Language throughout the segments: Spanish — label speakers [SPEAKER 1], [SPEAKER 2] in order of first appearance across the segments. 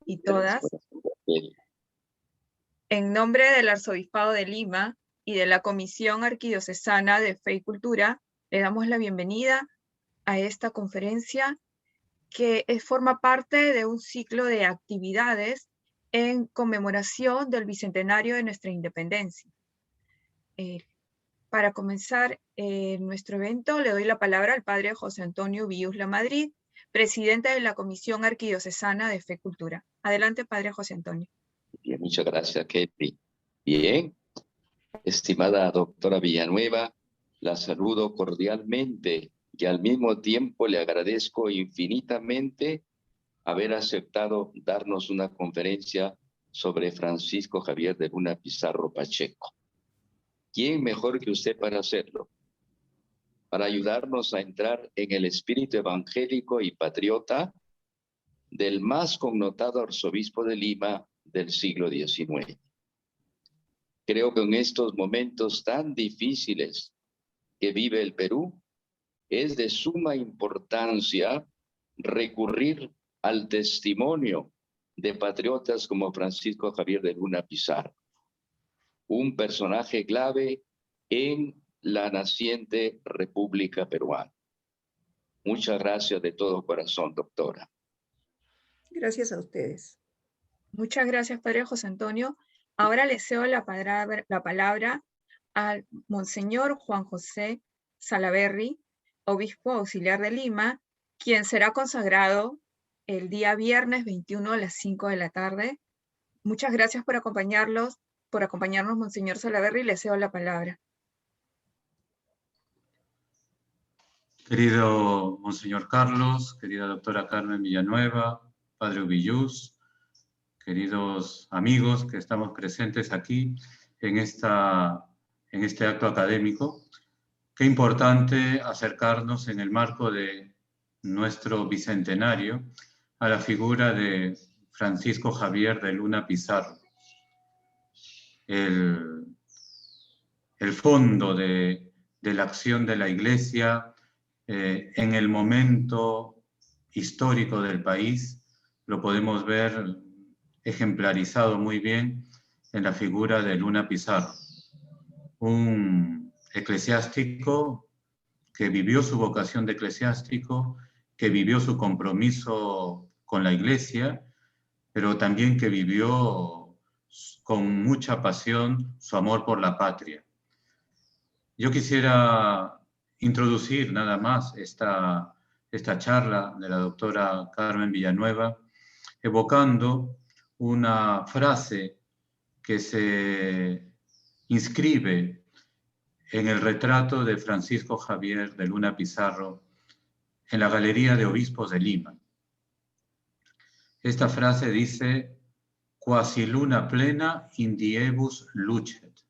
[SPEAKER 1] y todas, en nombre del Arzobispado de Lima y de la Comisión Arquidiocesana de Fe y Cultura, le damos la bienvenida a esta conferencia que forma parte de un ciclo de actividades en conmemoración del bicentenario de nuestra independencia. Para comenzar nuestro evento, le doy la palabra al padre José Antonio Villus Lamadrid, presidente de la Comisión Arquidiocesana de Fe y Cultura. Adelante, padre José Antonio.
[SPEAKER 2] Bien, muchas gracias, Ketty. Bien, estimada doctora Villanueva, la saludo cordialmente y al mismo tiempo le agradezco infinitamente haber aceptado darnos una conferencia sobre Francisco Javier de Luna Pizarro Pacheco. ¿Quién mejor que usted para hacerlo? Para ayudarnos a entrar en el espíritu evangélico y patriota del más connotado arzobispo de Lima del siglo XIX. Creo que en estos momentos tan difíciles que vive el Perú, es de suma importancia recurrir al testimonio de patriotas como Francisco Javier de Luna Pizarro, un personaje clave en la naciente República Peruana. Muchas gracias de todo corazón, doctora.
[SPEAKER 3] Gracias a ustedes.
[SPEAKER 1] Muchas gracias, padre José Antonio. Ahora le cedo la palabra al Monseñor Juan José Salaverry, obispo auxiliar de Lima, quien será consagrado el día viernes 21 a las 5 de la tarde. Muchas gracias por acompañarnos, Monseñor Salaverry. Le cedo la palabra.
[SPEAKER 4] Querido Monseñor Carlos, querida doctora Carmen Villanueva, padre Villus, queridos amigos que estamos presentes aquí en este acto académico, qué importante acercarnos en el marco de nuestro bicentenario a la figura de Francisco Javier de Luna Pizarro. El fondo de la acción de la Iglesia en el momento histórico del país lo podemos ver ejemplarizado muy bien en la figura de Luna Pizarro, un eclesiástico que vivió su vocación de eclesiástico, que vivió su compromiso con la Iglesia, pero también que vivió con mucha pasión su amor por la patria. Yo quisiera introducir nada más esta charla de la doctora Carmen Villanueva, evocando una frase que se inscribe en el retrato de Francisco Javier de Luna Pizarro en la Galería de Obispos de Lima. Esta frase dice: «Quasi luna plena in diebus lucet».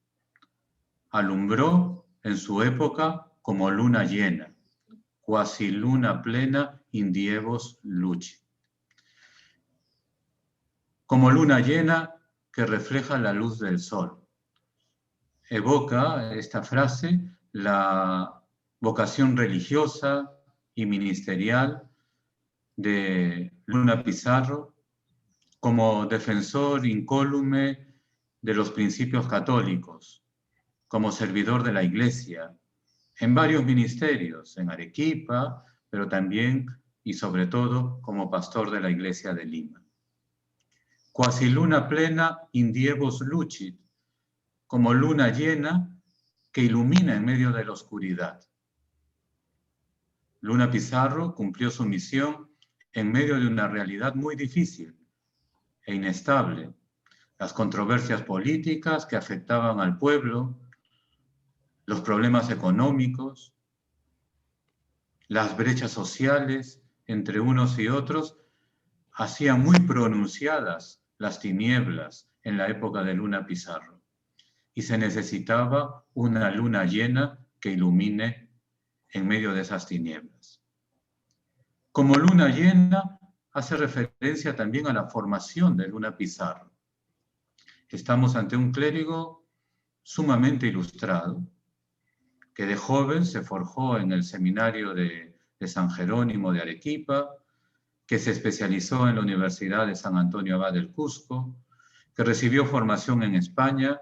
[SPEAKER 4] Alumbró en su época como luna llena. Quasi luna plena in diebus lucet. Como luna llena que refleja la luz del sol. Evoca esta frase la vocación religiosa y ministerial de Luna Pizarro como defensor incólume de los principios católicos, como servidor de la Iglesia, en varios ministerios, en Arequipa, pero también y sobre todo como pastor de la Iglesia de Lima. Quasi luna plena in diebus lucit, como luna llena que ilumina en medio de la oscuridad. Luna Pizarro cumplió su misión en medio de una realidad muy difícil e inestable, las controversias políticas que afectaban al pueblo, los problemas económicos, las brechas sociales entre unos y otros, hacían muy pronunciadas las tinieblas en la época de Luna Pizarro. Y se necesitaba una luna llena que ilumine en medio de esas tinieblas. Como luna llena, hace referencia también a la formación de Luna Pizarro. Estamos ante un clérigo sumamente ilustrado, que de joven se forjó en el seminario de San Jerónimo de Arequipa, que se especializó en la Universidad de San Antonio Abad del Cusco, que recibió formación en España,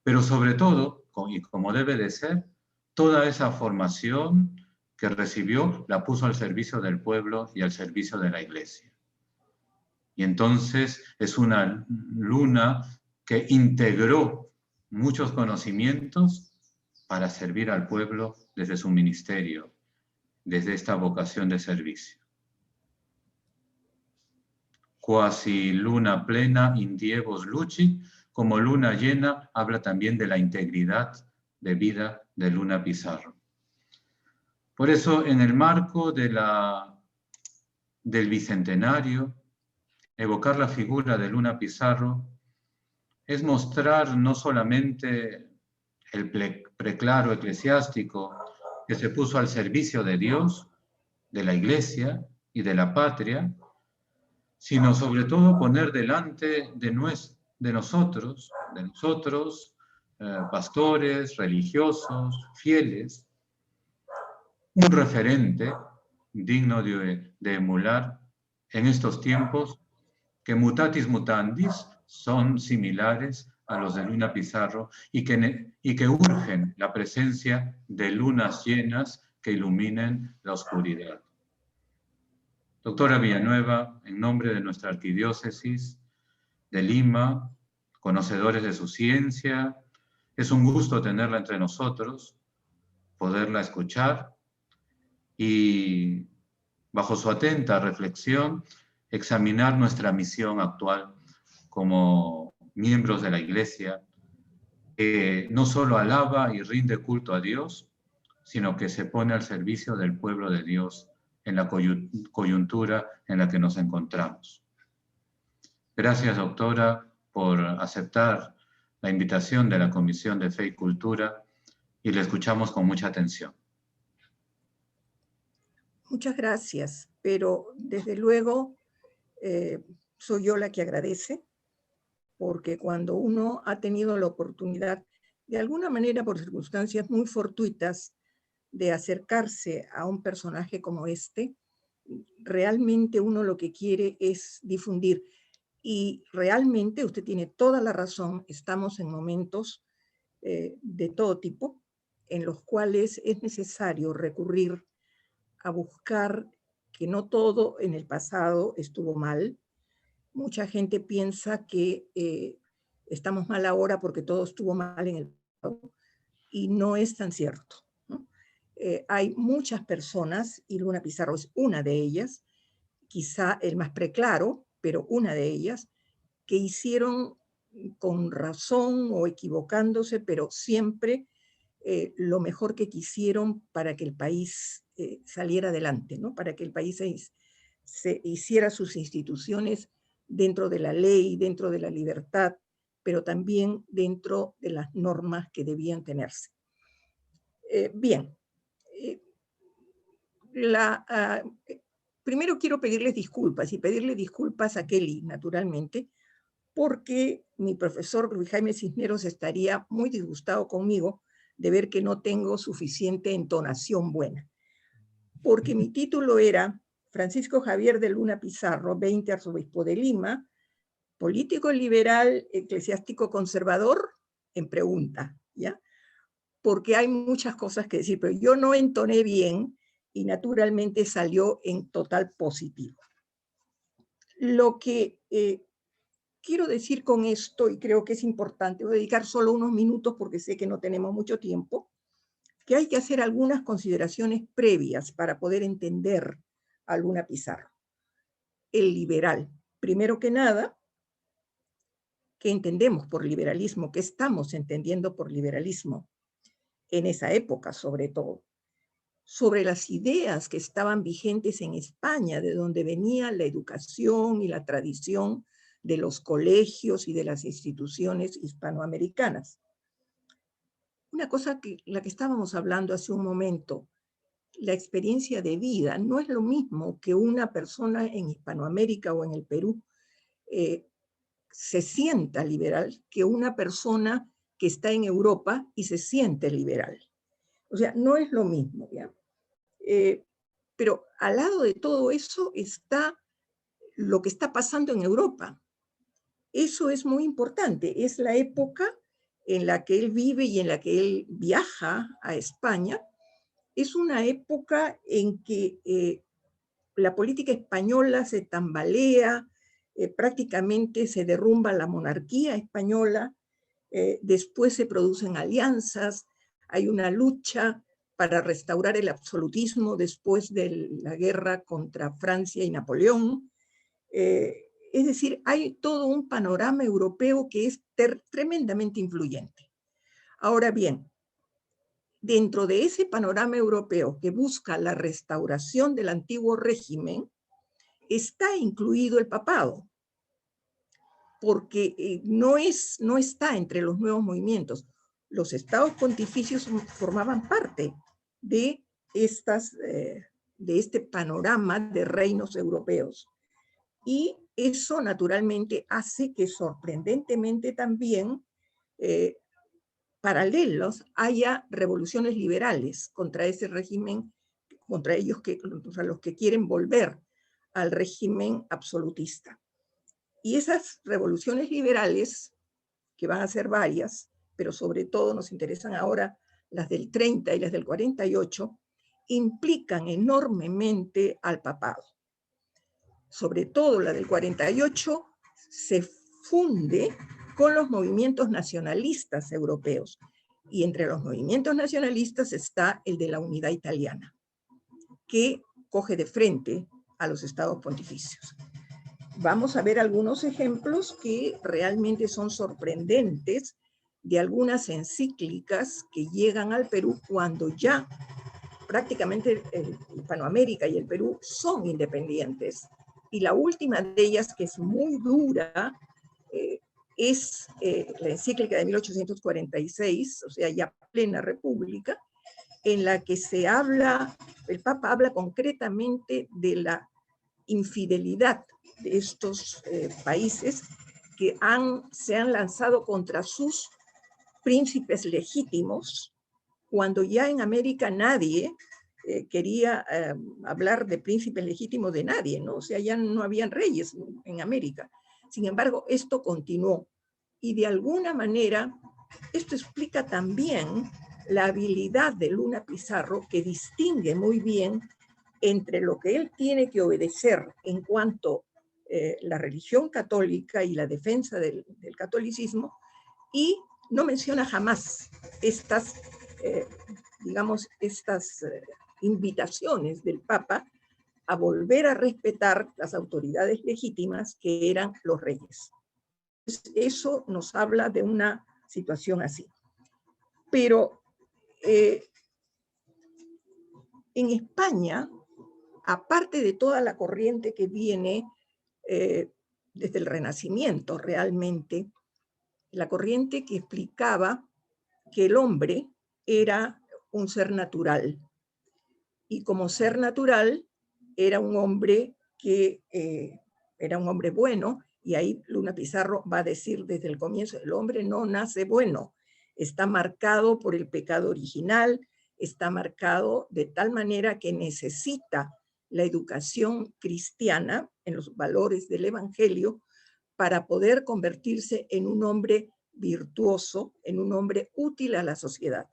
[SPEAKER 4] pero sobre todo, y como debe de ser, toda esa formación que recibió la puso al servicio del pueblo y al servicio de la Iglesia. Y entonces es una luna que integró muchos conocimientos para servir al pueblo desde su ministerio, desde esta vocación de servicio. Quasi luna plena in diebus lucit, como luna llena, habla también de la integridad de vida de Luna Pizarro. Por eso, en el marco del Bicentenario, evocar la figura de Luna Pizarro es mostrar no solamente el preclaro eclesiástico que se puso al servicio de Dios, de la Iglesia y de la patria, sino sobre todo poner delante de nosotros, pastores, religiosos, fieles, un referente digno de emular en estos tiempos que mutatis mutandis son similares a los de Luna Pizarro y que urgen la presencia de lunas llenas que iluminen la oscuridad. Doctora Villanueva, en nombre de nuestra arquidiócesis de Lima, conocedores de su ciencia, es un gusto tenerla entre nosotros, poderla escuchar y, bajo su atenta reflexión, examinar nuestra misión actual como miembros de la Iglesia, que no solo alaba y rinde culto a Dios, sino que se pone al servicio del pueblo de Dios en la coyuntura en la que nos encontramos. Gracias, doctora, por aceptar la invitación de la Comisión de Fe y Cultura y le escuchamos con mucha atención.
[SPEAKER 3] Muchas gracias, pero desde luego soy yo la que agradece, porque cuando uno ha tenido la oportunidad, de alguna manera por circunstancias muy fortuitas, de acercarse a un personaje como este, realmente uno lo que quiere es difundir. Y realmente usted tiene toda la razón, estamos en momentos de todo tipo, en los cuales es necesario recurrir a buscar que no todo en el pasado estuvo mal. Mucha gente piensa que estamos mal ahora porque todo estuvo mal en el pasado, y no es tan cierto, ¿no? Hay muchas personas, y Luna Pizarro es una de ellas, quizá el más preclaro, pero una de ellas, que hicieron con razón o equivocándose, pero siempre lo mejor que quisieron para que el país saliera adelante, ¿no? Para que el país se hiciera sus instituciones dentro de la ley, dentro de la libertad, pero también dentro de las normas que debían tenerse. Bien, primero quiero pedirles disculpas, y pedirle disculpas a Kelly, naturalmente, porque mi profesor Luis Jaime Cisneros estaría muy disgustado conmigo de ver que no tengo suficiente entonación buena. Porque mi título era Francisco Javier de Luna Pizarro, 20 arzobispo de Lima, político liberal, eclesiástico conservador, en pregunta, ¿ya? Porque hay muchas cosas que decir, pero yo no entoné bien y naturalmente salió en total positivo. Lo que quiero decir con esto, y creo que es importante, voy a dedicar solo unos minutos porque sé que no tenemos mucho tiempo, que hay que hacer algunas consideraciones previas para poder entender a Luna Pizarro. El liberal, primero que nada, ¿qué entendemos por liberalismo? ¿Qué estamos entendiendo por liberalismo? En esa época, sobre todo. Sobre las ideas que estaban vigentes en España, de donde venía la educación y la tradición de los colegios y de las instituciones hispanoamericanas. Una cosa que la que estábamos hablando hace un momento, la experiencia de vida, no es lo mismo que una persona en Hispanoamérica o en el Perú se sienta liberal que una persona que está en Europa y se siente liberal. O sea, no es lo mismo, ¿ya? Pero al lado de todo eso está lo que está pasando en Europa. Eso es muy importante. Es la época en la que él vive y en la que él viaja a España. Es una época en que la política española se tambalea, prácticamente se derrumba la monarquía española, después se producen alianzas, hay una lucha para restaurar el absolutismo después de la guerra contra Francia y Napoleón. Es decir, hay todo un panorama europeo que es tremendamente influyente. Ahora bien, dentro de ese panorama europeo que busca la restauración del antiguo régimen, está incluido el papado, porque no está entre los nuevos movimientos. Los estados pontificios formaban parte de este panorama de reinos europeos. Y eso naturalmente hace que sorprendentemente también paralelos haya revoluciones liberales contra ese régimen, contra los que quieren volver al régimen absolutista. Y esas revoluciones liberales, que van a ser varias, pero sobre todo nos interesan ahora las del 30 y las del 48, implican enormemente al papado. Sobre todo la del 48 se funde con los movimientos nacionalistas europeos. Y entre los movimientos nacionalistas está el de la unidad italiana, que coge de frente a los estados pontificios. Vamos a ver algunos ejemplos que realmente son sorprendentes de algunas encíclicas que llegan al Perú cuando ya prácticamente Hispanoamérica y el Perú son independientes. Y la última de ellas, que es muy dura, es la encíclica de 1846, o sea, ya plena república, en la que el Papa habla concretamente de la infidelidad de estos países que se han lanzado contra sus príncipes legítimos, cuando ya en América nadie quería hablar de príncipes legítimos de nadie, ¿no? O sea, ya no habían reyes en América. Sin embargo, esto continuó. Y de alguna manera, esto explica también la habilidad de Luna Pizarro, que distingue muy bien entre lo que él tiene que obedecer en cuanto a la religión católica y la defensa del catolicismo, y no menciona jamás estas invitaciones del Papa a volver a respetar las autoridades legítimas que eran los reyes. Eso nos habla de una situación así. Pero en España, aparte de toda la corriente que viene desde el Renacimiento realmente, la corriente que explicaba que el hombre era un ser natural, y como ser natural era un hombre que era un hombre bueno, y ahí Luna Pizarro va a decir desde el comienzo, el hombre no nace bueno, está marcado por el pecado original, está marcado de tal manera que necesita la educación cristiana en los valores del Evangelio para poder convertirse en un hombre virtuoso, en un hombre útil a la sociedad.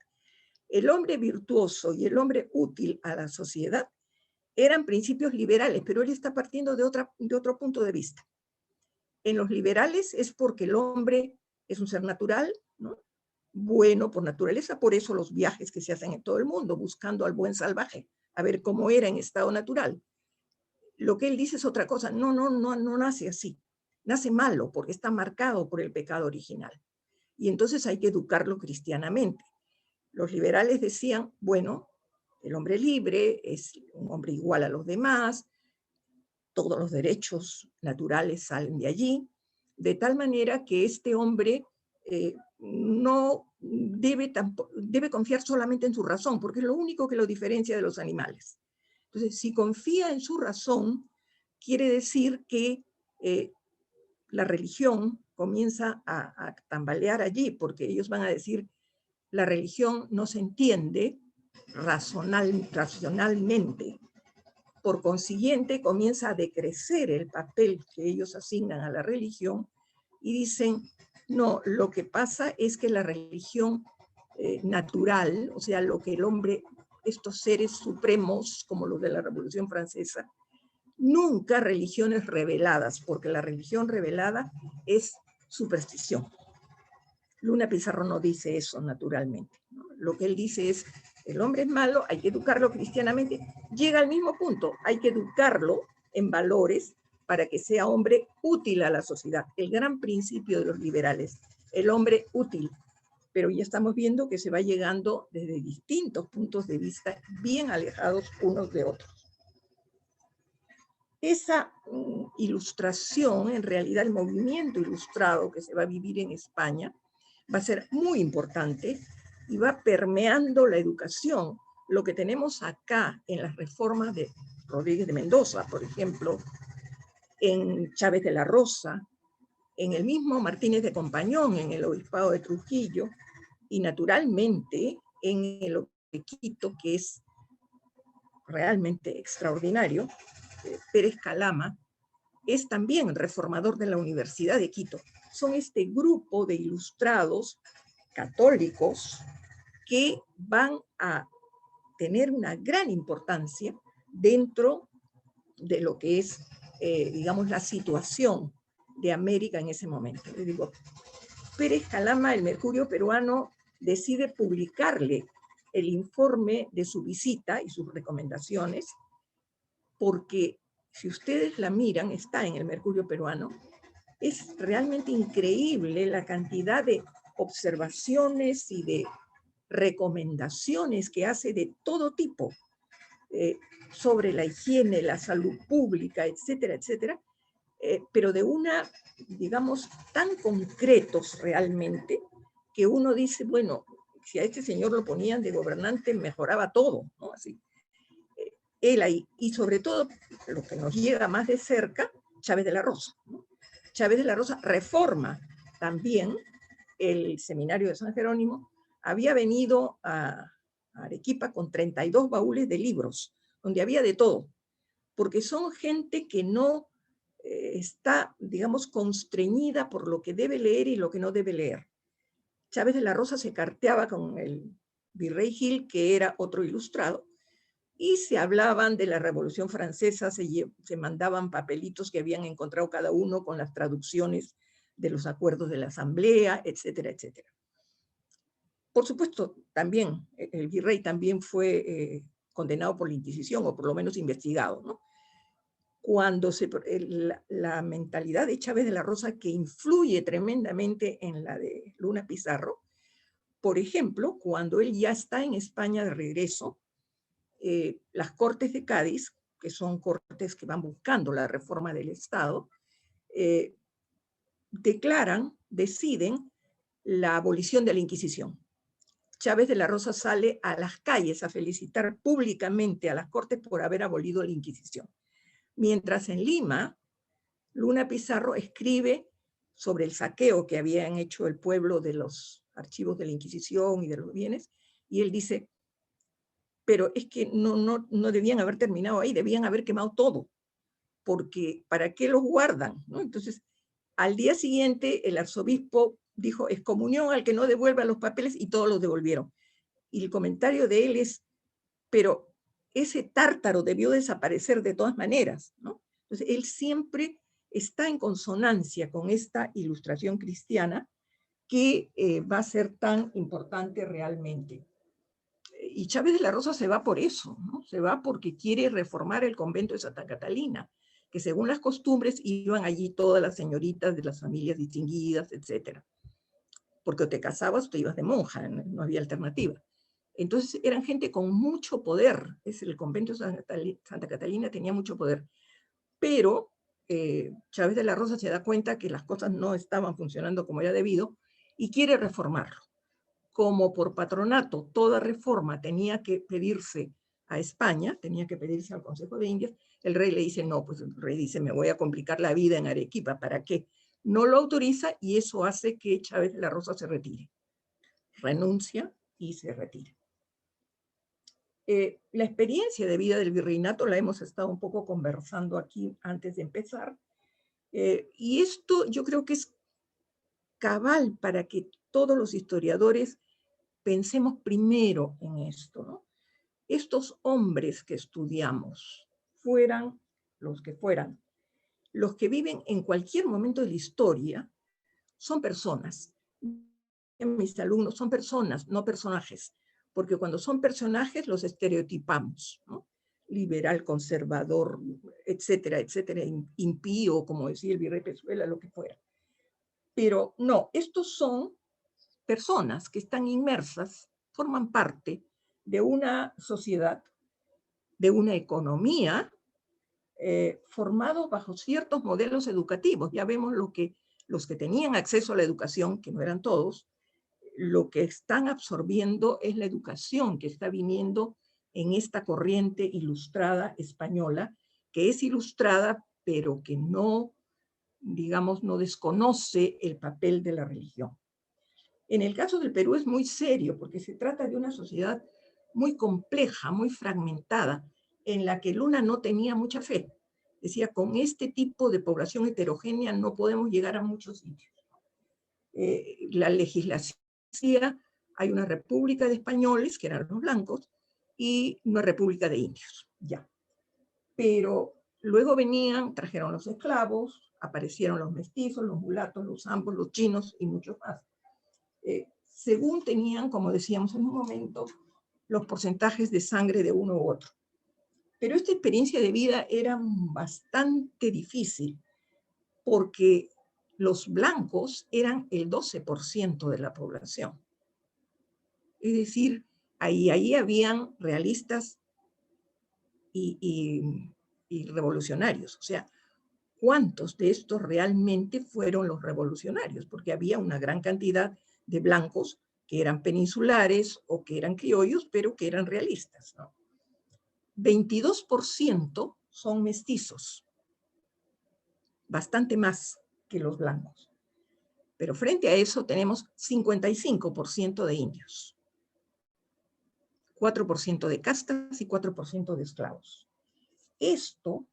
[SPEAKER 3] El hombre virtuoso y el hombre útil a la sociedad eran principios liberales, pero él está partiendo de otro punto de vista. En los liberales es porque el hombre es un ser natural, ¿no? Bueno por naturaleza, por eso los viajes que se hacen en todo el mundo, buscando al buen salvaje, a ver cómo era en estado natural. Lo que él dice es otra cosa, no nace así, nace malo porque está marcado por el pecado original. Y entonces hay que educarlo cristianamente. Los liberales decían, bueno, el hombre libre es un hombre igual a los demás, todos los derechos naturales salen de allí, de tal manera que este hombre no debe confiar solamente en su razón, porque es lo único que lo diferencia de los animales. Entonces, si confía en su razón, quiere decir que la religión comienza a tambalear allí, porque ellos van a decir, la religión no se entiende racionalmente, por consiguiente comienza a decrecer el papel que ellos asignan a la religión y dicen, no, lo que pasa es que la religión natural, o sea, lo que el hombre, estos seres supremos, como los de la Revolución Francesa, nunca religiones reveladas, porque la religión revelada es superstición. Luna Pizarro no dice eso naturalmente, ¿no? Lo que él dice es, el hombre es malo, hay que educarlo cristianamente. Llega al mismo punto, hay que educarlo en valores para que sea hombre útil a la sociedad. El gran principio de los liberales, el hombre útil. Pero ya estamos viendo que se va llegando desde distintos puntos de vista bien alejados unos de otros. Esa ilustración, en realidad el movimiento ilustrado que se va a vivir en España, va a ser muy importante y va permeando la educación. Lo que tenemos acá en las reformas de Rodríguez de Mendoza, por ejemplo, en Chávez de la Rosa, en el mismo Martínez de Compañón, en el Obispado de Trujillo, y naturalmente en el de Quito, que es realmente extraordinario, Pérez Calama, es también reformador de la Universidad de Quito. Son este grupo de ilustrados católicos que van a tener una gran importancia dentro de lo que es, digamos, la situación de América en ese momento. Les digo, Pérez Calama, el Mercurio peruano, decide publicarle el informe de su visita y sus recomendaciones, porque si ustedes la miran, está en el Mercurio peruano, es realmente increíble la cantidad de observaciones y de recomendaciones que hace de todo tipo sobre la higiene, la salud pública, etcétera, etcétera, pero de una, digamos, tan concretos realmente, que uno dice, bueno, si a este señor lo ponían de gobernante, mejoraba todo, ¿no? Así. Él ahí, y sobre todo, lo que nos llega más de cerca, Chávez de la Rosa, ¿no? Chávez de la Rosa reforma también el seminario de San Jerónimo, había venido a Arequipa con 32 baúles de libros, donde había de todo, porque son gente que no está, digamos, constreñida por lo que debe leer y lo que no debe leer. Chávez de la Rosa se carteaba con el virrey Gil, que era otro ilustrado, y se hablaban de la Revolución Francesa, se mandaban papelitos que habían encontrado cada uno con las traducciones de los acuerdos de la Asamblea, etcétera, etcétera. Por supuesto, también, el virrey también fue condenado por la Inquisición, o por lo menos investigado, ¿no? Cuando la mentalidad de Chávez de la Rosa, que influye tremendamente en la de Luna Pizarro, por ejemplo, cuando él ya está en España de regreso, las Cortes de Cádiz, que son cortes que van buscando la reforma del Estado, deciden la abolición de la Inquisición. Chávez de la Rosa sale a las calles a felicitar públicamente a las Cortes por haber abolido la Inquisición. Mientras en Lima, Luna Pizarro escribe sobre el saqueo que habían hecho el pueblo de los archivos de la Inquisición y de los bienes, y él dice, pero es que no debían haber terminado ahí, debían haber quemado todo, porque ¿para qué los guardan? ¿No? Entonces, al día siguiente, el arzobispo dijo, excomunión al que no devuelva los papeles, y todos los devolvieron. Y el comentario de él es, pero ese tártaro debió desaparecer de todas maneras, ¿no? Entonces, él siempre está en consonancia con esta ilustración cristiana que va a ser tan importante realmente. Y Chávez de la Rosa se va por eso, ¿no? Se va porque quiere reformar el convento de Santa Catalina, que según las costumbres iban allí todas las señoritas de las familias distinguidas, etc. Porque o te casabas o te ibas de monja, no había alternativa. Entonces eran gente con mucho poder. El convento de Santa Catalina tenía mucho poder. Pero Chávez de la Rosa se da cuenta que las cosas no estaban funcionando como era debido y quiere reformarlo. Como por patronato toda reforma tenía que pedirse a España, tenía que pedirse al Consejo de Indias, el rey le dice, no, pues el rey dice, me voy a complicar la vida en Arequipa, ¿para qué? No lo autoriza y eso hace que Chávez de la Rosa se retire. Renuncia y se retira. La experiencia de vida del virreinato la hemos estado un poco conversando aquí antes de empezar, y esto yo creo que es cabal para que todos los historiadores pensemos primero en esto, ¿no? Estos hombres que estudiamos, fueran los que fueran, los que viven en cualquier momento de la historia, son personas. Mis alumnos son personas, no personajes, porque cuando son personajes los estereotipamos, ¿no? Liberal, conservador, etcétera, etcétera, impío, como decía el virrey Pezuela, lo que fuera. Pero no, estos son personas que están inmersas, forman parte de una sociedad, de una economía, formados bajo ciertos modelos educativos. Ya vemos los que tenían acceso a la educación, que no eran todos, lo que están absorbiendo es la educación que está viniendo en esta corriente ilustrada española, que es ilustrada, pero que no, digamos, no desconoce el papel de la religión. En el caso del Perú es muy serio, porque se trata de una sociedad muy compleja, muy fragmentada, en la que Luna no tenía mucha fe. Decía, con este tipo de población heterogénea no podemos llegar a muchos sitios. La legislación decía, hay una república de españoles, que eran los blancos, y una república de indios, ya. Pero luego trajeron los esclavos, aparecieron los mestizos, los mulatos, los zambos, los chinos y muchos más. Según tenían, como decíamos en un momento, los porcentajes de sangre de uno u otro. Pero esta experiencia de vida era bastante difícil, porque los blancos eran el 12% de la población. Es decir, ahí habían realistas y revolucionarios. O sea, ¿cuántos de estos realmente fueron los revolucionarios? Porque había una gran cantidad de blancos que eran peninsulares o que eran criollos, pero que eran realistas, ¿no? 22% son mestizos, bastante más que los blancos. Pero frente a eso tenemos 55% de indios, 4% de castas y 4% de esclavos. Esto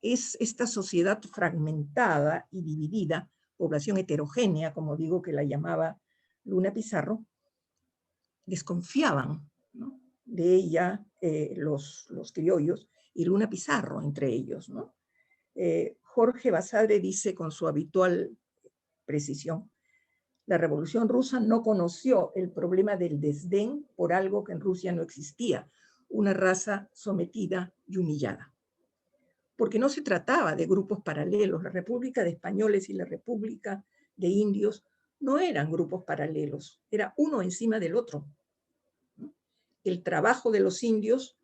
[SPEAKER 3] es esta sociedad fragmentada y dividida, población heterogénea, como digo que la llamaba Luna Pizarro, desconfiaban, ¿no?, de ella los criollos y Luna Pizarro entre ellos, ¿no? Jorge Basadre dice con su habitual precisión, la Revolución Rusa no conoció el problema del desdén por algo que en Rusia no existía, una raza sometida y humillada. Porque no se trataba de grupos paralelos. La República de Españoles y la República de Indios no eran grupos paralelos, era uno encima del otro. El trabajo de los indios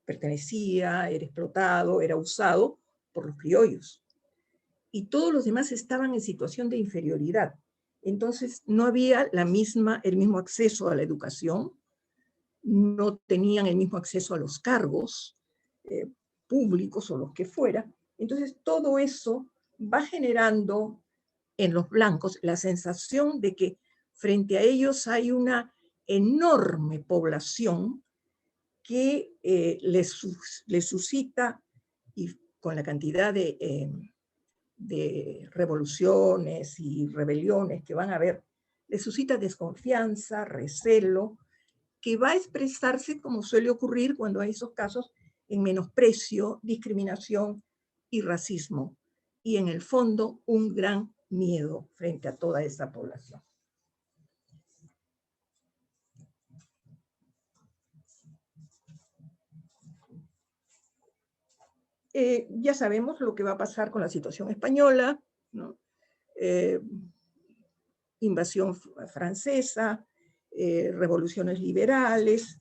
[SPEAKER 3] pertenecía, era explotado, era usado por los criollos. Y todos los demás estaban en situación de inferioridad. Entonces no había el mismo acceso a la educación, no tenían el mismo acceso a los cargos públicos o los que fuera. Entonces todo eso va generando en los blancos la sensación de que frente a ellos hay una enorme población que les suscita, y con la cantidad de revoluciones y rebeliones que van a haber, les suscita desconfianza, recelo, que va a expresarse, como suele ocurrir cuando hay esos casos, en menosprecio, discriminación y racismo, y en el fondo un gran miedo frente a toda esa población. Ya sabemos lo que va a pasar con la situación española, ¿no? Invasión francesa, revoluciones liberales,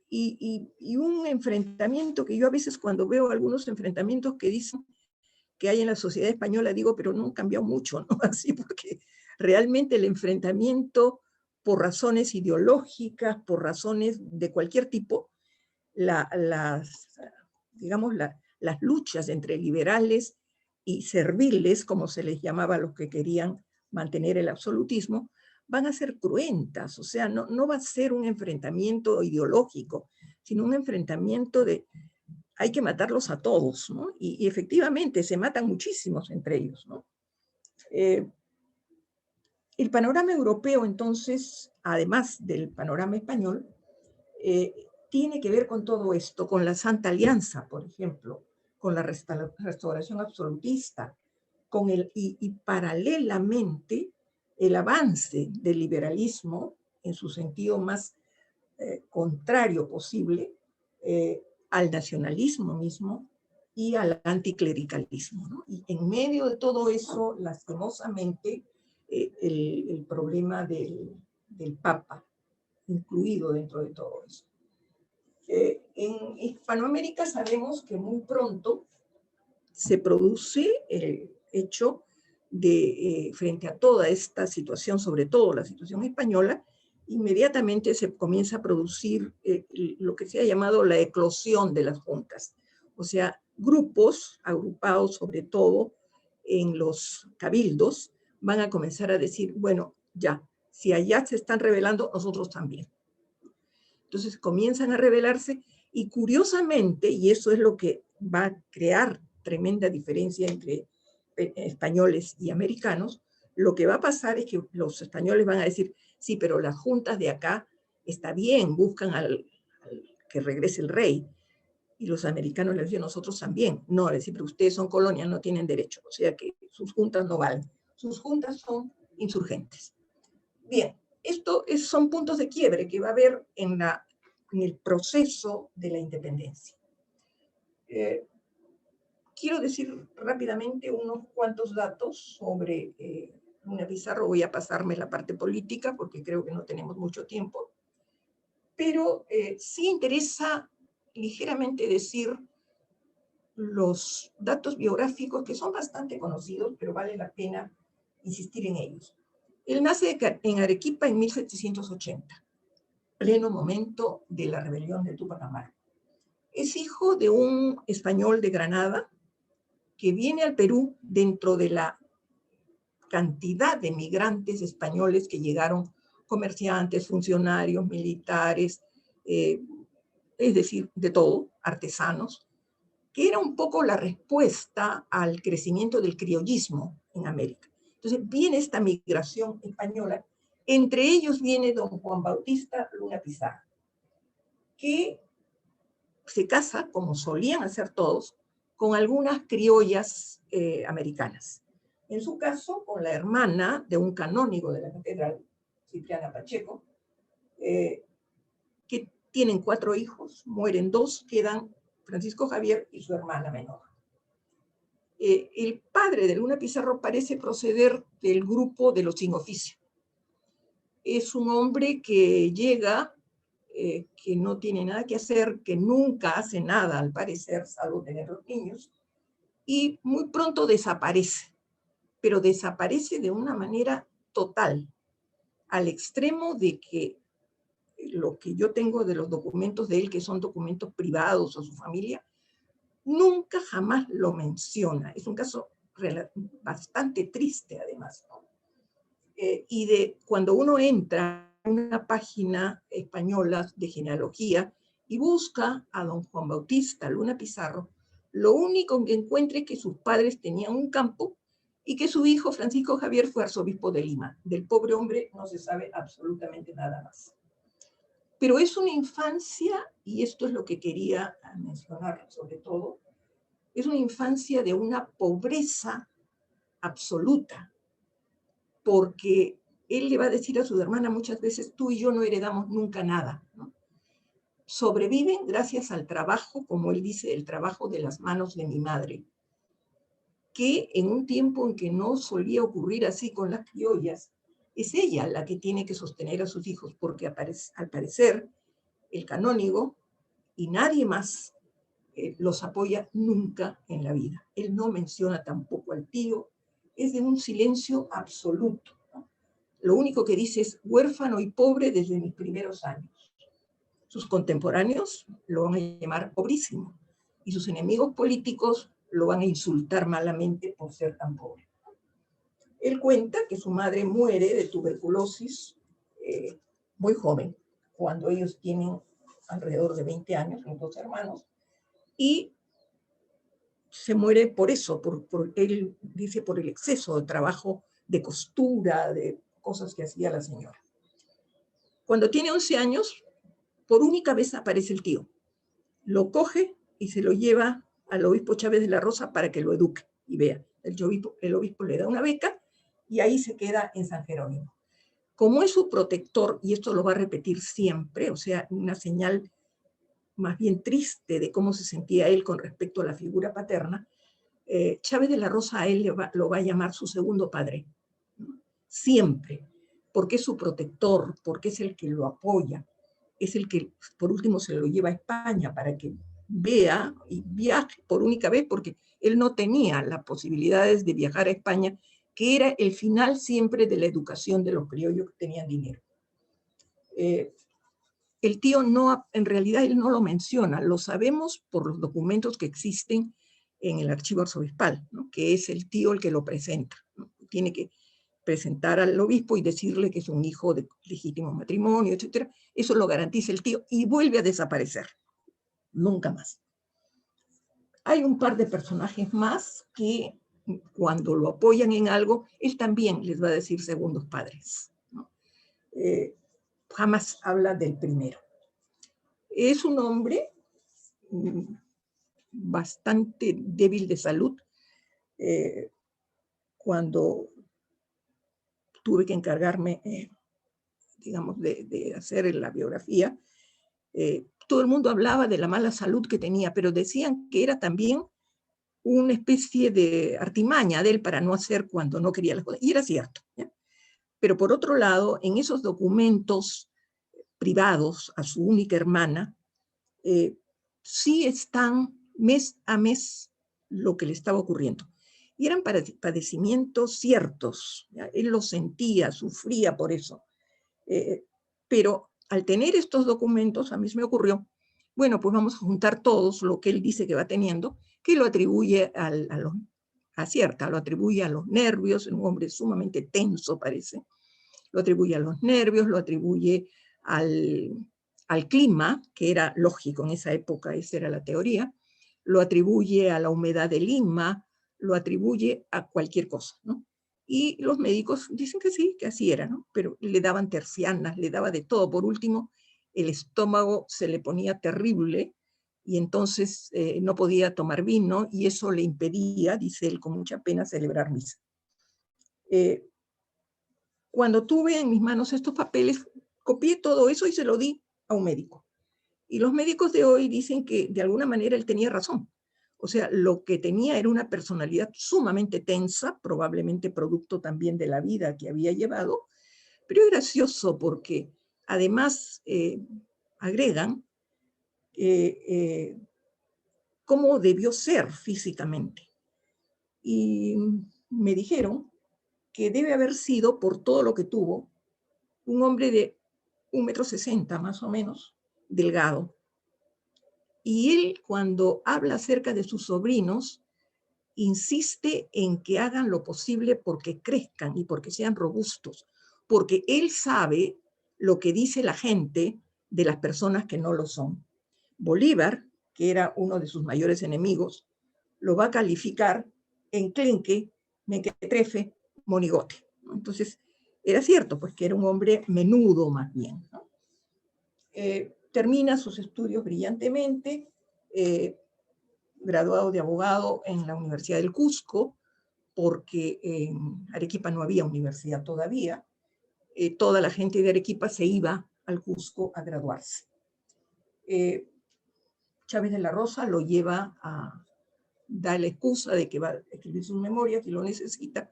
[SPEAKER 3] y un enfrentamiento que yo a veces cuando veo algunos enfrentamientos que dicen que hay en la sociedad española, digo, pero no han cambiado mucho, ¿no? Así, porque realmente el enfrentamiento por razones ideológicas, por razones de cualquier tipo, digamos, las luchas entre liberales y serviles, como se les llamaba a los que querían mantener el absolutismo, van a ser cruentas, o sea, no va a ser un enfrentamiento ideológico, sino un enfrentamiento de hay que matarlos a todos, ¿no? Y efectivamente se matan muchísimos entre ellos, ¿no? El panorama europeo, entonces, además del panorama español, tiene que ver con todo esto, con la Santa Alianza, por ejemplo, con la restauración absolutista, y paralelamente el avance del liberalismo en su sentido más contrario posible al nacionalismo mismo y al anticlericalismo, ¿no? Y en medio de todo eso, lastimosamente, el problema del Papa, incluido dentro de todo eso. En Hispanoamérica sabemos que muy pronto se produce el hecho de, frente a toda esta situación, sobre todo la situación española, inmediatamente se comienza a producir lo que se ha llamado la eclosión de las juntas. O sea, grupos agrupados sobre todo en los cabildos van a comenzar a decir, bueno, ya, si allá se están rebelando, nosotros también. Entonces comienzan a rebelarse y curiosamente, y eso es lo que va a crear tremenda diferencia entre españoles y americanos, lo que va a pasar es que los españoles van a decir, sí, pero las juntas de acá está bien, buscan al que regrese el rey. Y los americanos les dicen, nosotros también. No, les dicen, pero ustedes son colonia, no tienen derecho. O sea que sus juntas no valen. Sus juntas son insurgentes. Bien, son puntos de quiebre que va a haber en el proceso de la independencia. Quiero decir rápidamente unos cuantos datos sobre Luna Pizarro. Voy a pasarme la parte política porque creo que no tenemos mucho tiempo. Pero sí interesa ligeramente decir los datos biográficos que son bastante conocidos, pero vale la pena insistir en ellos. Él nace en Arequipa en 1780, pleno momento de la rebelión de Túpac Amaru. Es hijo de un español de Granada que viene al Perú dentro de la cantidad de migrantes españoles que llegaron, comerciantes, funcionarios, militares, es decir, de todo, artesanos, que era un poco la respuesta al crecimiento del criollismo en América. Entonces viene esta migración española, entre ellos viene don Juan Bautista Luna Pizarro, que se casa, como solían hacer todos, con algunas criollas americanas. En su caso, con la hermana de un canónigo de la catedral, Cipriana Pacheco, que tienen 4 hijos, mueren 2, quedan Francisco Javier y su hermana menor. El padre de Luna Pizarro parece proceder del grupo de los sin oficio. Es un hombre que llega, que no tiene nada que hacer, que nunca hace nada, al parecer, salvo tener los niños, y muy pronto desaparece, pero desaparece de una manera total, al extremo de que lo que yo tengo de los documentos de él, que son documentos privados o su familia, nunca jamás lo menciona. Es un caso bastante triste, además, ¿no? Y cuando uno entra a una página española de genealogía y busca a don Juan Bautista Luna Pizarro, lo único que encuentra es que sus padres tenían un campo y que su hijo Francisco Javier fue arzobispo de Lima. Del pobre hombre no se sabe absolutamente nada más. Pero es una infancia, y esto es lo que quería mencionar sobre todo, es una infancia de una pobreza absoluta, porque él le va a decir a su hermana muchas veces, tú y yo no heredamos nunca nada, ¿no? Sobreviven gracias al trabajo, como él dice, el trabajo de las manos de mi madre, que en un tiempo en que no solía ocurrir así con las criollas, es ella la que tiene que sostener a sus hijos, porque al parecer el canónigo y nadie más los apoya nunca en la vida. Él no menciona tampoco al tío, es de un silencio absoluto, ¿no? Lo único que dice es huérfano y pobre desde mis primeros años. Sus contemporáneos lo van a llamar pobrísimo y sus enemigos políticos lo van a insultar malamente por ser tan pobre. Él cuenta que su madre muere de tuberculosis muy joven, cuando ellos tienen alrededor de 20 años, los dos hermanos, y se muere por eso, él dice por el exceso de trabajo de costura, de cosas que hacía la señora. Cuando tiene 11 años, por única vez aparece el tío. Lo coge y se lo lleva al obispo Chávez de la Rosa para que lo eduque y vea. El obispo le da una beca y ahí se queda en San Jerónimo. Como es su protector, y esto lo va a repetir siempre, o sea, una señal más bien triste de cómo se sentía él con respecto a la figura paterna, Chávez de la Rosa a él lo va a llamar su segundo padre, ¿no? Siempre, porque es su protector, porque es el que lo apoya, es el que por último se lo lleva a España para que vea y viaje por única vez, porque él no tenía las posibilidades de viajar a España, que era el final siempre de la educación de los criollos que tenían dinero. El tío no, en realidad él no lo menciona, lo sabemos por los documentos que existen en el archivo arzobispal, ¿no? Que es el tío el que lo presenta, ¿no? Tiene que presentar al obispo y decirle que es un hijo de legítimo matrimonio, etc. Eso lo garantiza el tío y vuelve a desaparecer. Nunca más. Hay un par de personajes más que cuando lo apoyan en algo, él también les va a decir segundos padres, ¿no? Jamás habla del primero. Es un hombre bastante débil de salud. Cuando tuve que encargarme, digamos, de hacer la biografía, todo el mundo hablaba de la mala salud que tenía, pero decían que era también una especie de artimaña de él para no hacer cuando no quería las cosas. Y era cierto, ¿ya? Pero por otro lado, en esos documentos privados a su única hermana, sí están mes a mes lo que le estaba ocurriendo. Y eran padecimientos ciertos, ¿ya? Él lo sentía, sufría por eso. Pero al tener estos documentos, a mí se me ocurrió, bueno, pues vamos a juntar todos lo que él dice que va teniendo, que lo atribuye lo atribuye a los nervios, un hombre sumamente tenso parece, lo atribuye a los nervios, lo atribuye al clima, que era lógico en esa época, esa era la teoría, lo atribuye a la humedad de Lima, lo atribuye a cualquier cosa, ¿no? Y los médicos dicen que sí, que así era, ¿no? Pero le daban tercianas, le daba de todo. Por último, el estómago se le ponía terrible y entonces no podía tomar vino y eso le impedía, dice él con mucha pena, celebrar misa. Cuando tuve en mis manos estos papeles, copié todo eso y se lo di a un médico. Y los médicos de hoy dicen que de alguna manera él tenía razón. O sea, lo que tenía era una personalidad sumamente tensa, probablemente producto también de la vida que había llevado, pero es gracioso porque además agregan cómo debió ser físicamente. Y me dijeron que debe haber sido, por todo lo que tuvo, un hombre de 1,60 m más o menos, delgado. Y él, cuando habla acerca de sus sobrinos, insiste en que hagan lo posible porque crezcan y porque sean robustos, porque él sabe lo que dice la gente de las personas que no lo son. Bolívar, que era uno de sus mayores enemigos, lo va a calificar enclenque, mequetrefe, monigote. Entonces, era cierto, pues que era un hombre menudo más bien, ¿no? Termina sus estudios brillantemente, graduado de abogado en la Universidad del Cusco, porque en Arequipa no había universidad todavía. Toda la gente de Arequipa se iba al Cusco a graduarse. Chávez de la Rosa lo lleva a dar la excusa de que va a escribir sus memorias y lo necesita,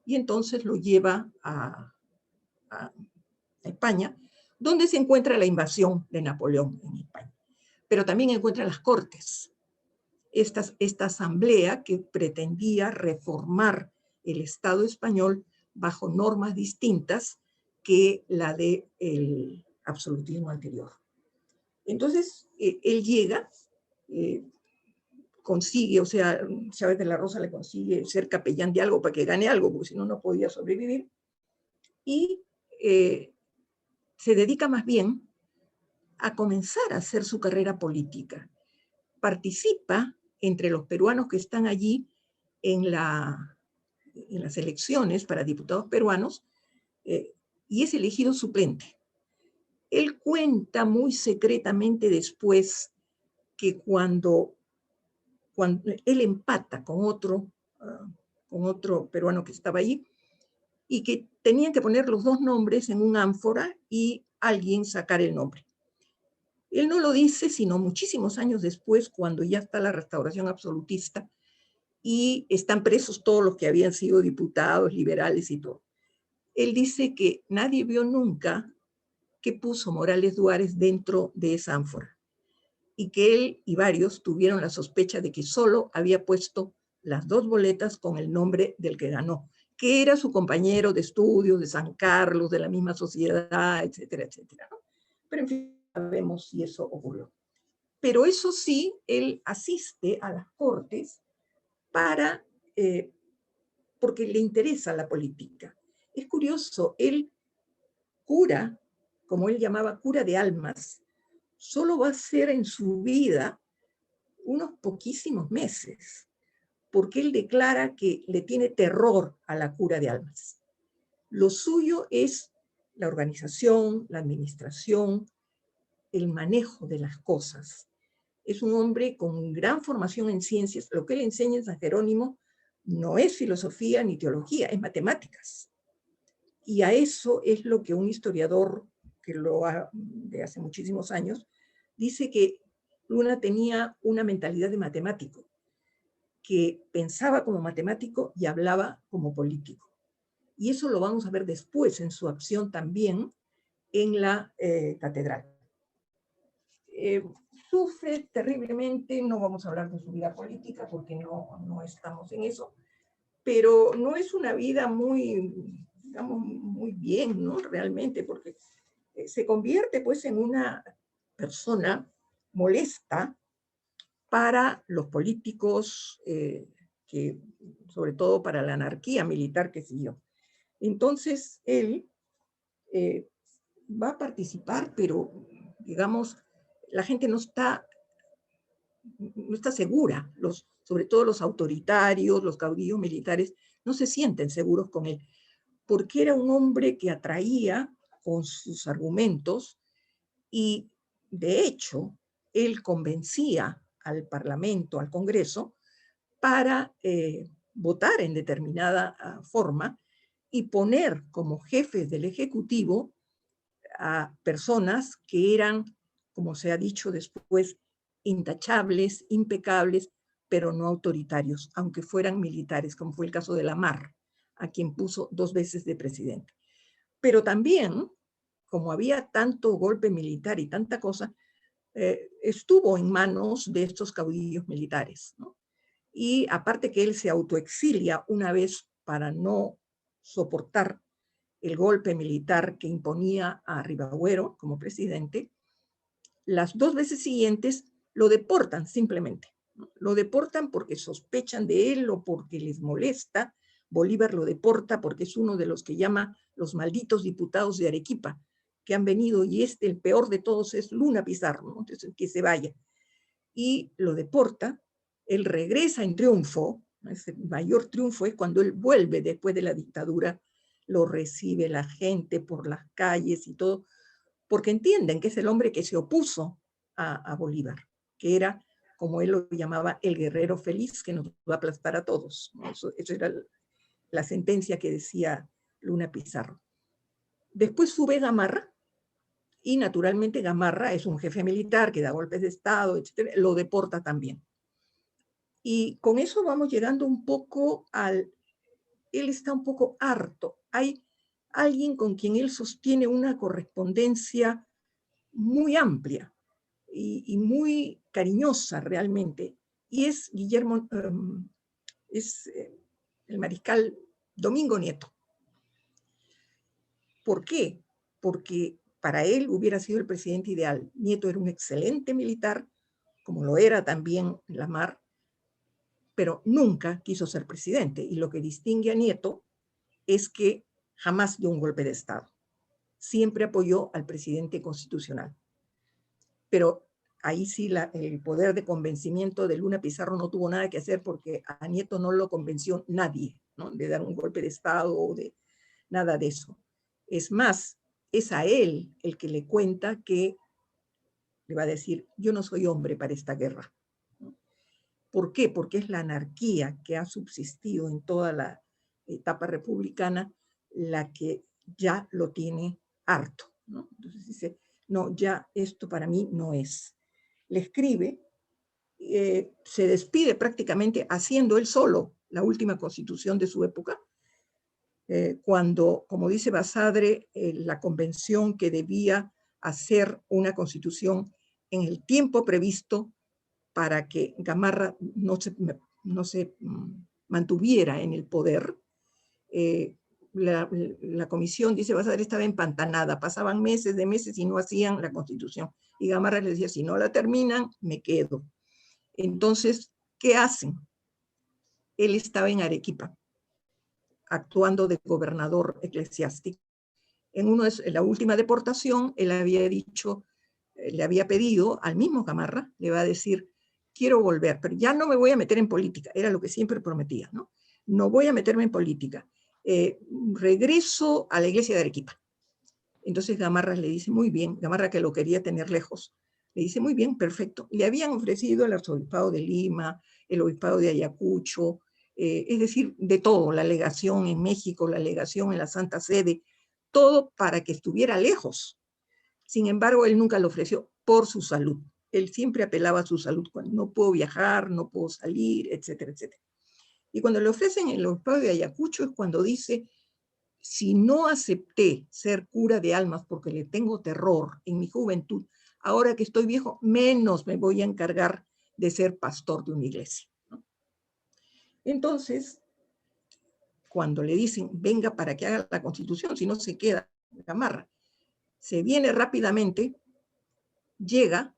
[SPEAKER 3] y entonces lo lleva a España, donde se encuentra la invasión de Napoleón en España. Pero también encuentra las Cortes, esta asamblea que pretendía reformar el Estado español bajo normas distintas que la del absolutismo anterior. Entonces, él llega consigue, o sea, Chávez de la Rosa le consigue ser capellán de algo para que gane algo, porque si no, no podía sobrevivir. Y se dedica más bien a comenzar a hacer su carrera política. Participa entre los peruanos que están allí en las elecciones para diputados peruanos y es elegido suplente. Él cuenta muy secretamente después que cuando él empata con otro peruano que estaba allí, y que tenían que poner los dos nombres en un ánfora y alguien sacar el nombre. Él no lo dice sino muchísimos años después, cuando ya está la restauración absolutista y están presos todos los que habían sido diputados, liberales y todo. Él dice que nadie vio nunca qué puso Morales Duárez dentro de esa ánfora y que él y varios tuvieron la sospecha de que solo había puesto las dos boletas con el nombre del que ganó, que era su compañero de estudios de San Carlos, de la misma sociedad, etcétera, etcétera, ¿no? Pero en fin, sabemos si eso ocurrió. Pero eso sí, él asiste a las cortes porque le interesa la política. Es curioso, él cura, como él llamaba cura de almas, solo va a ser en su vida unos poquísimos meses, porque él declara que le tiene terror a la cura de almas. Lo suyo es la organización, la administración, el manejo de las cosas. Es un hombre con gran formación en ciencias. Lo que él enseña en San Jerónimo no es filosofía ni teología, es matemáticas. Y a eso es lo que un historiador de hace muchísimos años dice, que Luna tenía una mentalidad de matemático, que pensaba como matemático y hablaba como político. Y eso lo vamos a ver después en su acción también en la catedral. Sufre terriblemente, no vamos a hablar de su vida política porque no estamos en eso, pero no es una vida muy, digamos, muy bien, ¿no? Realmente, porque se convierte pues en una persona molesta para los políticos, sobre todo para la anarquía militar que siguió. Entonces, él va a participar, pero, digamos, la gente no está segura, sobre todo los autoritarios, los caudillos militares, no se sienten seguros con él, porque era un hombre que atraía con sus argumentos y, de hecho, él convencía al Parlamento, al Congreso, para votar en determinada forma y poner como jefes del Ejecutivo a personas que eran, como se ha dicho después, intachables, impecables, pero no autoritarios, aunque fueran militares, como fue el caso de Lamarr, a quien puso 2 veces de presidente. Pero también, como había tanto golpe militar y tanta cosa, estuvo en manos de estos caudillos militares, ¿no? Y aparte que él se autoexilia una vez para no soportar el golpe militar que imponía a Ribagüero como presidente, las 2 veces siguientes lo deportan simplemente, ¿no? Lo deportan porque sospechan de él o porque les molesta. Bolívar lo deporta porque es uno de los que llama los malditos diputados de Arequipa, que han venido, y el peor de todos es Luna Pizarro, ¿no? Entonces, que se vaya. Y lo deporta, él regresa en triunfo, ¿no? El mayor triunfo es cuando él vuelve después de la dictadura, lo recibe la gente por las calles y todo, porque entienden que es el hombre que se opuso a Bolívar, que era, como él lo llamaba, el guerrero feliz que nos va a aplastar a todos, ¿no? Eso era la sentencia que decía Luna Pizarro. Después sube Gamarra, y naturalmente Gamarra es un jefe militar que da golpes de Estado, etc., lo deporta también. Y con eso vamos llegando un poco él está un poco harto. Hay alguien con quien él sostiene una correspondencia muy amplia y muy cariñosa realmente, y es Guillermo, el mariscal Domingo Nieto. ¿Por qué? Porque para él hubiera sido el presidente ideal. Nieto era un excelente militar, como lo era también Lamarr, pero nunca quiso ser presidente. Y lo que distingue a Nieto es que jamás dio un golpe de Estado. Siempre apoyó al presidente constitucional. Pero ahí sí el poder de convencimiento de Luna Pizarro no tuvo nada que hacer, porque a Nieto no lo convenció nadie, ¿no?, de dar un golpe de Estado o de nada de eso. Es más, es a él el que le cuenta que le va a decir: yo no soy hombre para esta guerra. ¿Por qué? Porque es la anarquía que ha subsistido en toda la etapa republicana la que ya lo tiene harto, ¿no? Entonces dice: no, ya esto para mí no es. Le escribe, se despide prácticamente haciendo él solo la última constitución de su época, cuando, como dice Basadre, la convención que debía hacer una constitución en el tiempo previsto para que Gamarra no se mantuviera en el poder, la comisión, dice Basadre, estaba empantanada, pasaban meses de meses y no hacían la constitución. Y Gamarra les decía: si no la terminan, me quedo. Entonces, ¿qué hacen? Él estaba en Arequipa, actuando de gobernador eclesiástico. En la última deportación, él había dicho, le había pedido al mismo Gamarra, le va a decir: quiero volver, pero ya no me voy a meter en política. Era lo que siempre prometía, ¿no? No voy a meterme en política. Regreso a la iglesia de Arequipa. Entonces Gamarra le dice: muy bien. Gamarra, que lo quería tener lejos, le dice: muy bien, perfecto. Le habían ofrecido el arzobispado de Lima, el obispado de Ayacucho, es decir, de todo, la legación en México, la legación en la Santa Sede, todo para que estuviera lejos. Sin embargo, él nunca lo ofreció por su salud. Él siempre apelaba a su salud: cuando no puedo viajar, no puedo salir, etcétera, etcétera. Y cuando le ofrecen el obispado de Ayacucho es cuando dice: si no acepté ser cura de almas porque le tengo terror en mi juventud, ahora que estoy viejo, menos me voy a encargar de ser pastor de una iglesia, ¿no? Entonces, cuando le dicen: venga para que haga la constitución, si no se queda Gamarra, se viene rápidamente, llega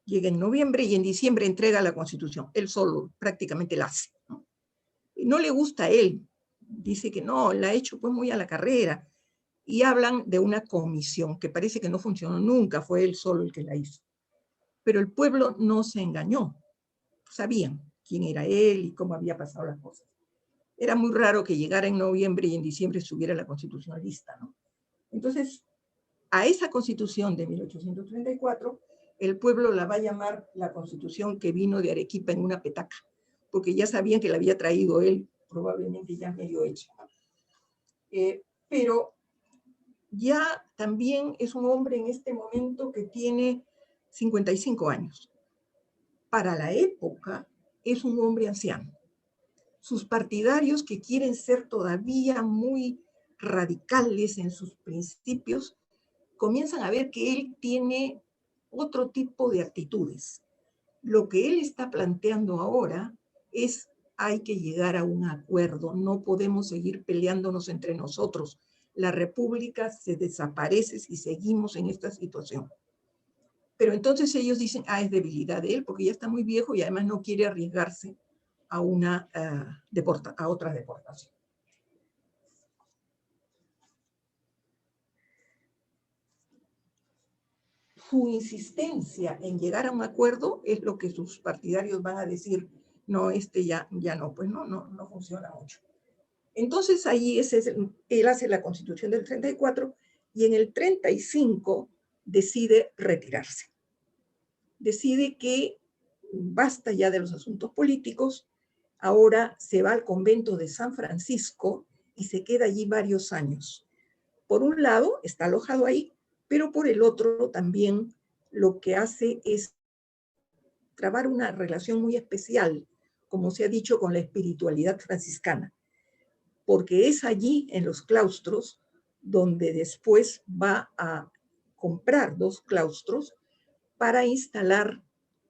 [SPEAKER 3] en noviembre y en diciembre entrega la constitución. Él solo prácticamente la hace, ¿no? No le gusta a él, dice que no, la ha hecho pues muy a la carrera, y hablan de una comisión que parece que no funcionó nunca, fue él solo el que la hizo. Pero el pueblo no se engañó, sabían quién era él y cómo había pasado las cosas. Era muy raro que llegara en noviembre y en diciembre estuviera la constitución lista, ¿no? Entonces, a esa constitución de 1834, el pueblo la va a llamar la constitución que vino de Arequipa en una petaca, porque ya sabían que la había traído él, probablemente ya medio hecha. Pero ya también es un hombre en este momento que tiene 55 años. Para la época es un hombre anciano. Sus partidarios, que quieren ser todavía muy radicales en sus principios, comienzan a ver que él tiene otro tipo de actitudes. Lo que él está planteando ahora es: hay que llegar a un acuerdo, no podemos seguir peleándonos entre nosotros. La república se desaparece si seguimos en esta situación. Pero entonces ellos dicen: es debilidad de él, porque ya está muy viejo y además no quiere arriesgarse a otra deportación. Su insistencia en llegar a un acuerdo es lo que sus partidarios van a decir: no, ya no, pues no funciona mucho. Entonces ahí él hace la constitución del 34 y en el 35 decide retirarse. Decide que basta ya de los asuntos políticos, ahora se va al convento de San Francisco y se queda allí varios años. Por un lado, está alojado ahí, pero por el otro también lo que hace es trabar una relación muy especial, como se ha dicho, con la espiritualidad franciscana, porque es allí, en los claustros, donde después va a comprar 2 claustros para instalar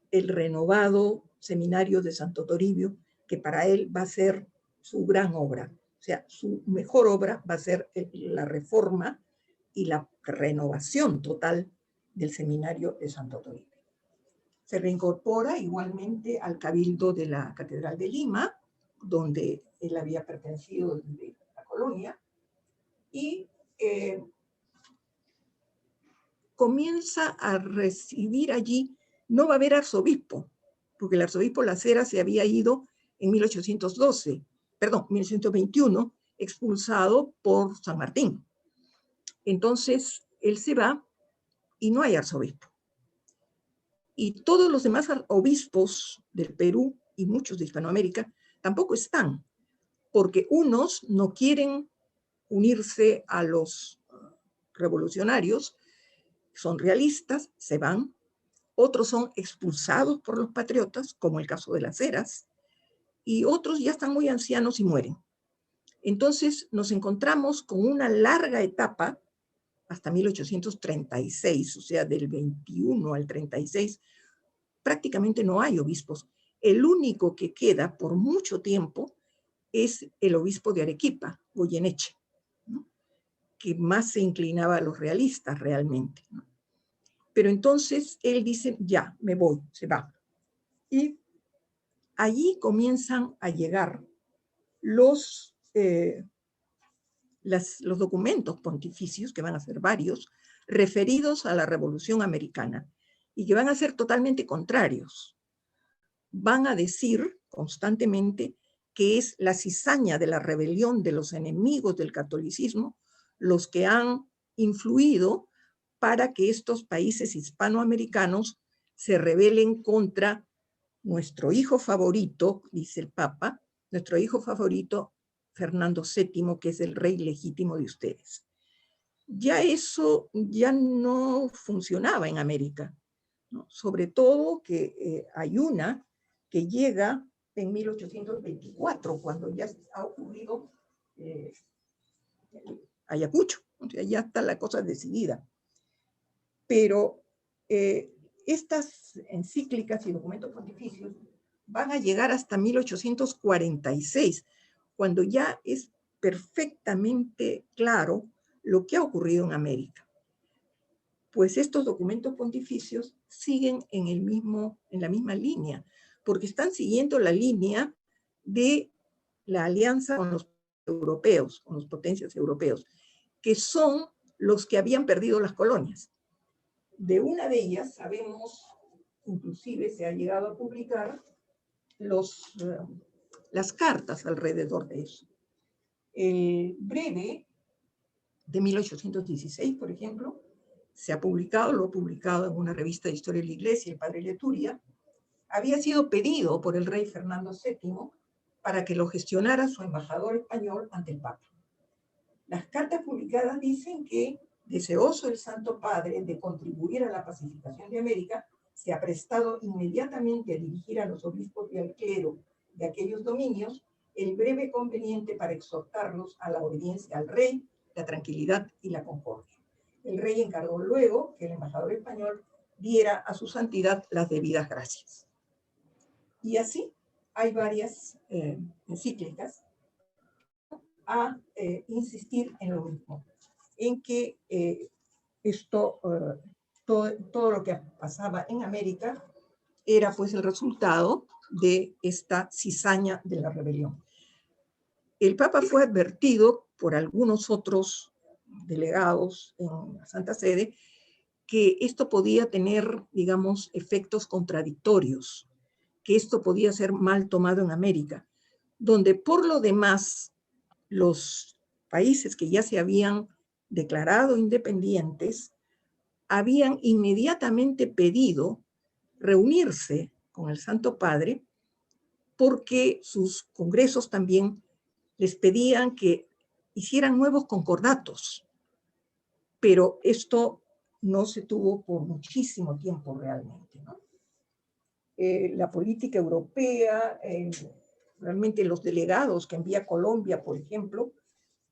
[SPEAKER 3] el renovado seminario de Santo Toribio, que para él va a ser su gran obra. O sea, su mejor obra va a ser la reforma y la renovación total del seminario de Santo Toribio. Se reincorpora igualmente al Cabildo de la Catedral de Lima, donde él había pertenecido desde la colonia, y comienza a recibir allí, no va a haber arzobispo, porque el arzobispo Las Heras se había ido en 1821, expulsado por San Martín. Entonces, él se va y no hay arzobispo. Y todos los demás obispos del Perú y muchos de Hispanoamérica tampoco están, porque unos no quieren unirse a los revolucionarios, son realistas, se van, otros son expulsados por los patriotas, como el caso de Las Heras, y otros ya están muy ancianos y mueren. Entonces nos encontramos con una larga etapa, hasta 1836, o sea, del 21 al 36, prácticamente no hay obispos. El único que queda por mucho tiempo es el obispo de Arequipa, Goyeneche, ¿no?, que más se inclinaba a los realistas realmente, ¿no? Pero entonces él dice, ya, me voy, se va. Y allí comienzan a llegar los documentos pontificios, que van a ser varios, referidos a la Revolución Americana, y que van a ser totalmente contrarios. Van a decir constantemente que es la cizaña de la rebelión de los enemigos del catolicismo los que han influido para que estos países hispanoamericanos se rebelen contra nuestro hijo favorito, dice el Papa, nuestro hijo favorito, Fernando VII, que es el rey legítimo de ustedes. Ya eso ya no funcionaba en América, ¿no? Sobre todo que hay una que llega en 1824, cuando ya ha ocurrido Ayacucho, o sea, ya está la cosa decidida. Pero estas encíclicas y documentos pontificios van a llegar hasta 1846, cuando ya es perfectamente claro lo que ha ocurrido en América. Pues estos documentos pontificios siguen en la misma línea, porque están siguiendo la línea de la alianza con los europeos, con los potencias europeos, que son los que habían perdido las colonias. De una de ellas sabemos, inclusive se ha llegado a publicar las cartas alrededor de eso. El breve de 1816, por ejemplo, se ha publicado, lo ha publicado en una revista de historia de la Iglesia, el padre Leturia, había sido pedido por el rey Fernando VII para que lo gestionara su embajador español ante el Papa. Las cartas publicadas dicen que, deseoso el Santo Padre de contribuir a la pacificación de América, se ha prestado inmediatamente a dirigir a los obispos y al clero de aquellos dominios el breve conveniente para exhortarlos a la obediencia al rey, la tranquilidad y la concordia. El rey encargó luego que el embajador español diera a su santidad las debidas gracias. Y así hay varias encíclicas a insistir en lo mismo, en que todo lo que pasaba en América era pues el resultado de esta cizaña de la rebelión. El Papa fue advertido por algunos otros delegados en la Santa Sede que esto podía tener, digamos, efectos contradictorios, que esto podía ser mal tomado en América, donde por lo demás los países que ya se habían declarado independientes habían inmediatamente pedido reunirse con el Santo Padre porque sus congresos también les pedían que hicieran nuevos concordatos, pero esto no se tuvo por muchísimo tiempo realmente, ¿no? La política europea, realmente los delegados que envía Colombia, por ejemplo,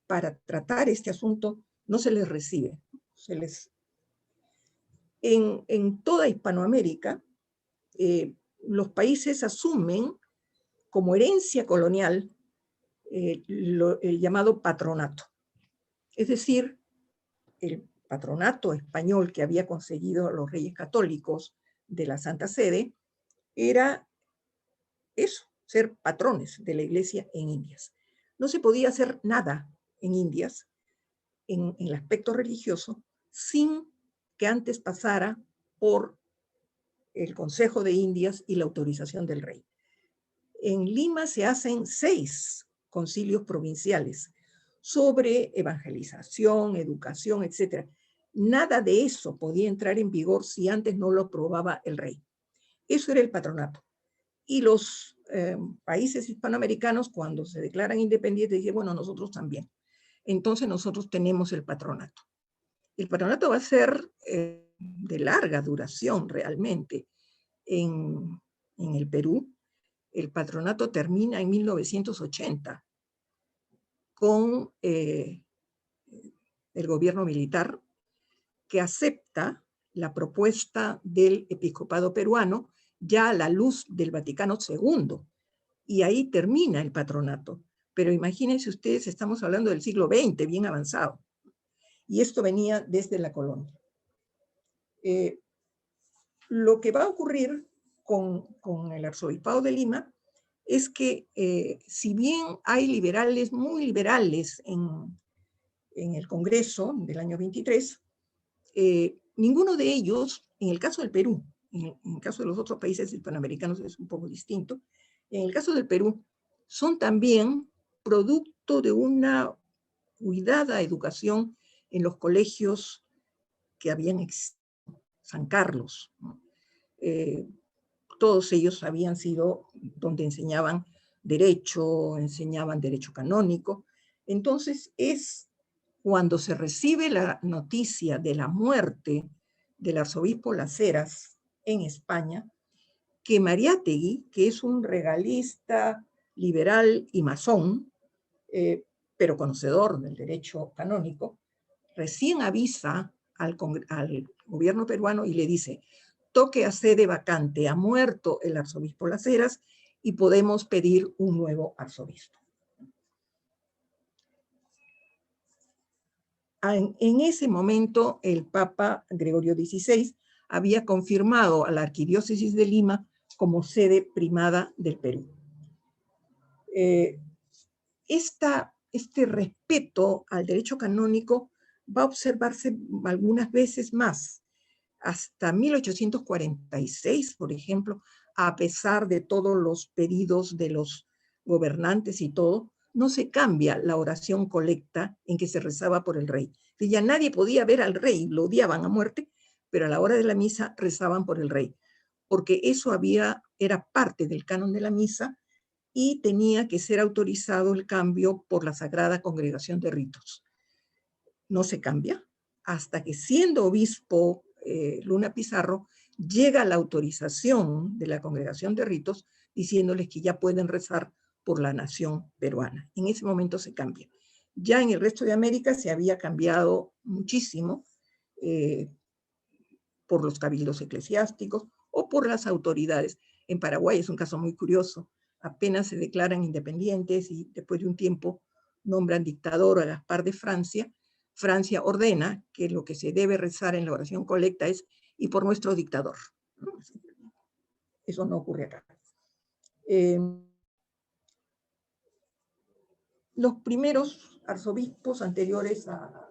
[SPEAKER 3] para tratar este asunto, no se les recibe. En toda Hispanoamérica, los países asumen como herencia colonial el llamado patronato. Es decir, el patronato español que había conseguido los reyes católicos de la Santa Sede era eso, ser patrones de la Iglesia en Indias. No se podía hacer nada en Indias, en el aspecto religioso, sin que antes pasara por el Consejo de Indias y la autorización del rey. En Lima se hacen 6 concilios provinciales sobre evangelización, educación, etc. Nada de eso podía entrar en vigor si antes no lo aprobaba el rey. Eso era el patronato. Y los países hispanoamericanos, cuando se declaran independientes, dicen, bueno, nosotros también. Entonces nosotros tenemos el patronato. El patronato va a ser de larga duración realmente. En el Perú, el patronato termina en 1980 con el gobierno militar, que acepta la propuesta del episcopado peruano ya a la luz del Vaticano II, y ahí termina el patronato. Pero imagínense ustedes, estamos hablando del siglo XX, bien avanzado, y esto venía desde la colonia. Lo que va a ocurrir con el arzobispado de Lima es que si bien hay liberales, muy liberales en el Congreso del año 23, ninguno de ellos, en el caso del Perú, en el caso de los otros países hispanoamericanos es un poco distinto, en el caso del Perú, son también producto de una cuidada educación en los colegios que habían existido, San Carlos, ¿no? Todos ellos habían sido donde enseñaban derecho canónico. Entonces es cuando se recibe la noticia de la muerte del arzobispo Las Heras en España, que Mariátegui, que es un regalista, liberal y masón, pero conocedor del derecho canónico, recién avisa al gobierno peruano y le dice, toque a sede vacante, ha muerto el arzobispo Las Heras y podemos pedir un nuevo arzobispo. En ese momento, el Papa Gregorio XVI había confirmado a la Arquidiócesis de Lima como sede primada del Perú. Este respeto al derecho canónico va a observarse algunas veces más. Hasta 1846, por ejemplo, a pesar de todos los pedidos de los gobernantes y todo, no se cambia la oración colecta en que se rezaba por el rey. Que ya nadie podía ver al rey, lo odiaban a muerte, pero a la hora de la misa rezaban por el rey, porque eso era parte del canon de la misa y tenía que ser autorizado el cambio por la Sagrada Congregación de Ritos. No se cambia hasta que, siendo obispo Luna Pizarro, llega la autorización de la Congregación de Ritos diciéndoles que ya pueden rezar por la nación peruana. En ese momento se cambia. Ya en el resto de América se había cambiado muchísimo por los cabildos eclesiásticos o por las autoridades. En Paraguay es un caso muy curioso. Apenas se declaran independientes y después de un tiempo nombran dictador a Gaspar de Francia. Francia ordena que lo que se debe rezar en la oración colecta es "y por nuestro dictador". Eso no ocurre acá. Los primeros arzobispos anteriores a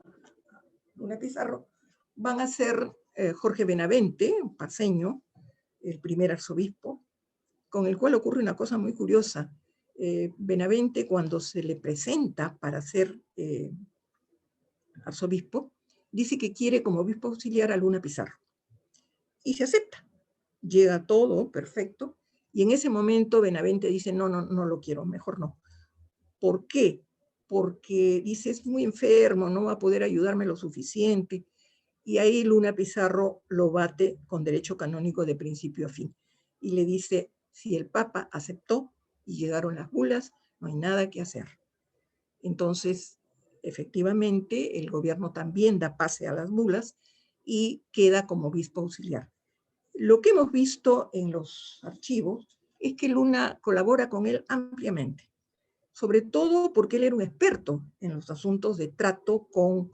[SPEAKER 3] Luna Pizarro van a ser Jorge Benavente, un paceño, el primer arzobispo, con el cual ocurre una cosa muy curiosa. Benavente, cuando se le presenta para ser arzobispo, dice que quiere como obispo auxiliar a Luna Pizarro. Y se acepta. Llega todo perfecto. Y en ese momento Benavente dice, no lo quiero, mejor no. ¿Por qué? Porque dice, es muy enfermo, no va a poder ayudarme lo suficiente. Y ahí Luna Pizarro lo bate con derecho canónico de principio a fin. Y le dice, si el Papa aceptó y llegaron las bulas, no hay nada que hacer. Entonces, efectivamente, el gobierno también da pase a las bulas y queda como obispo auxiliar. Lo que hemos visto en los archivos es que Luna colabora con él ampliamente, sobre todo porque él era un experto en los asuntos de trato con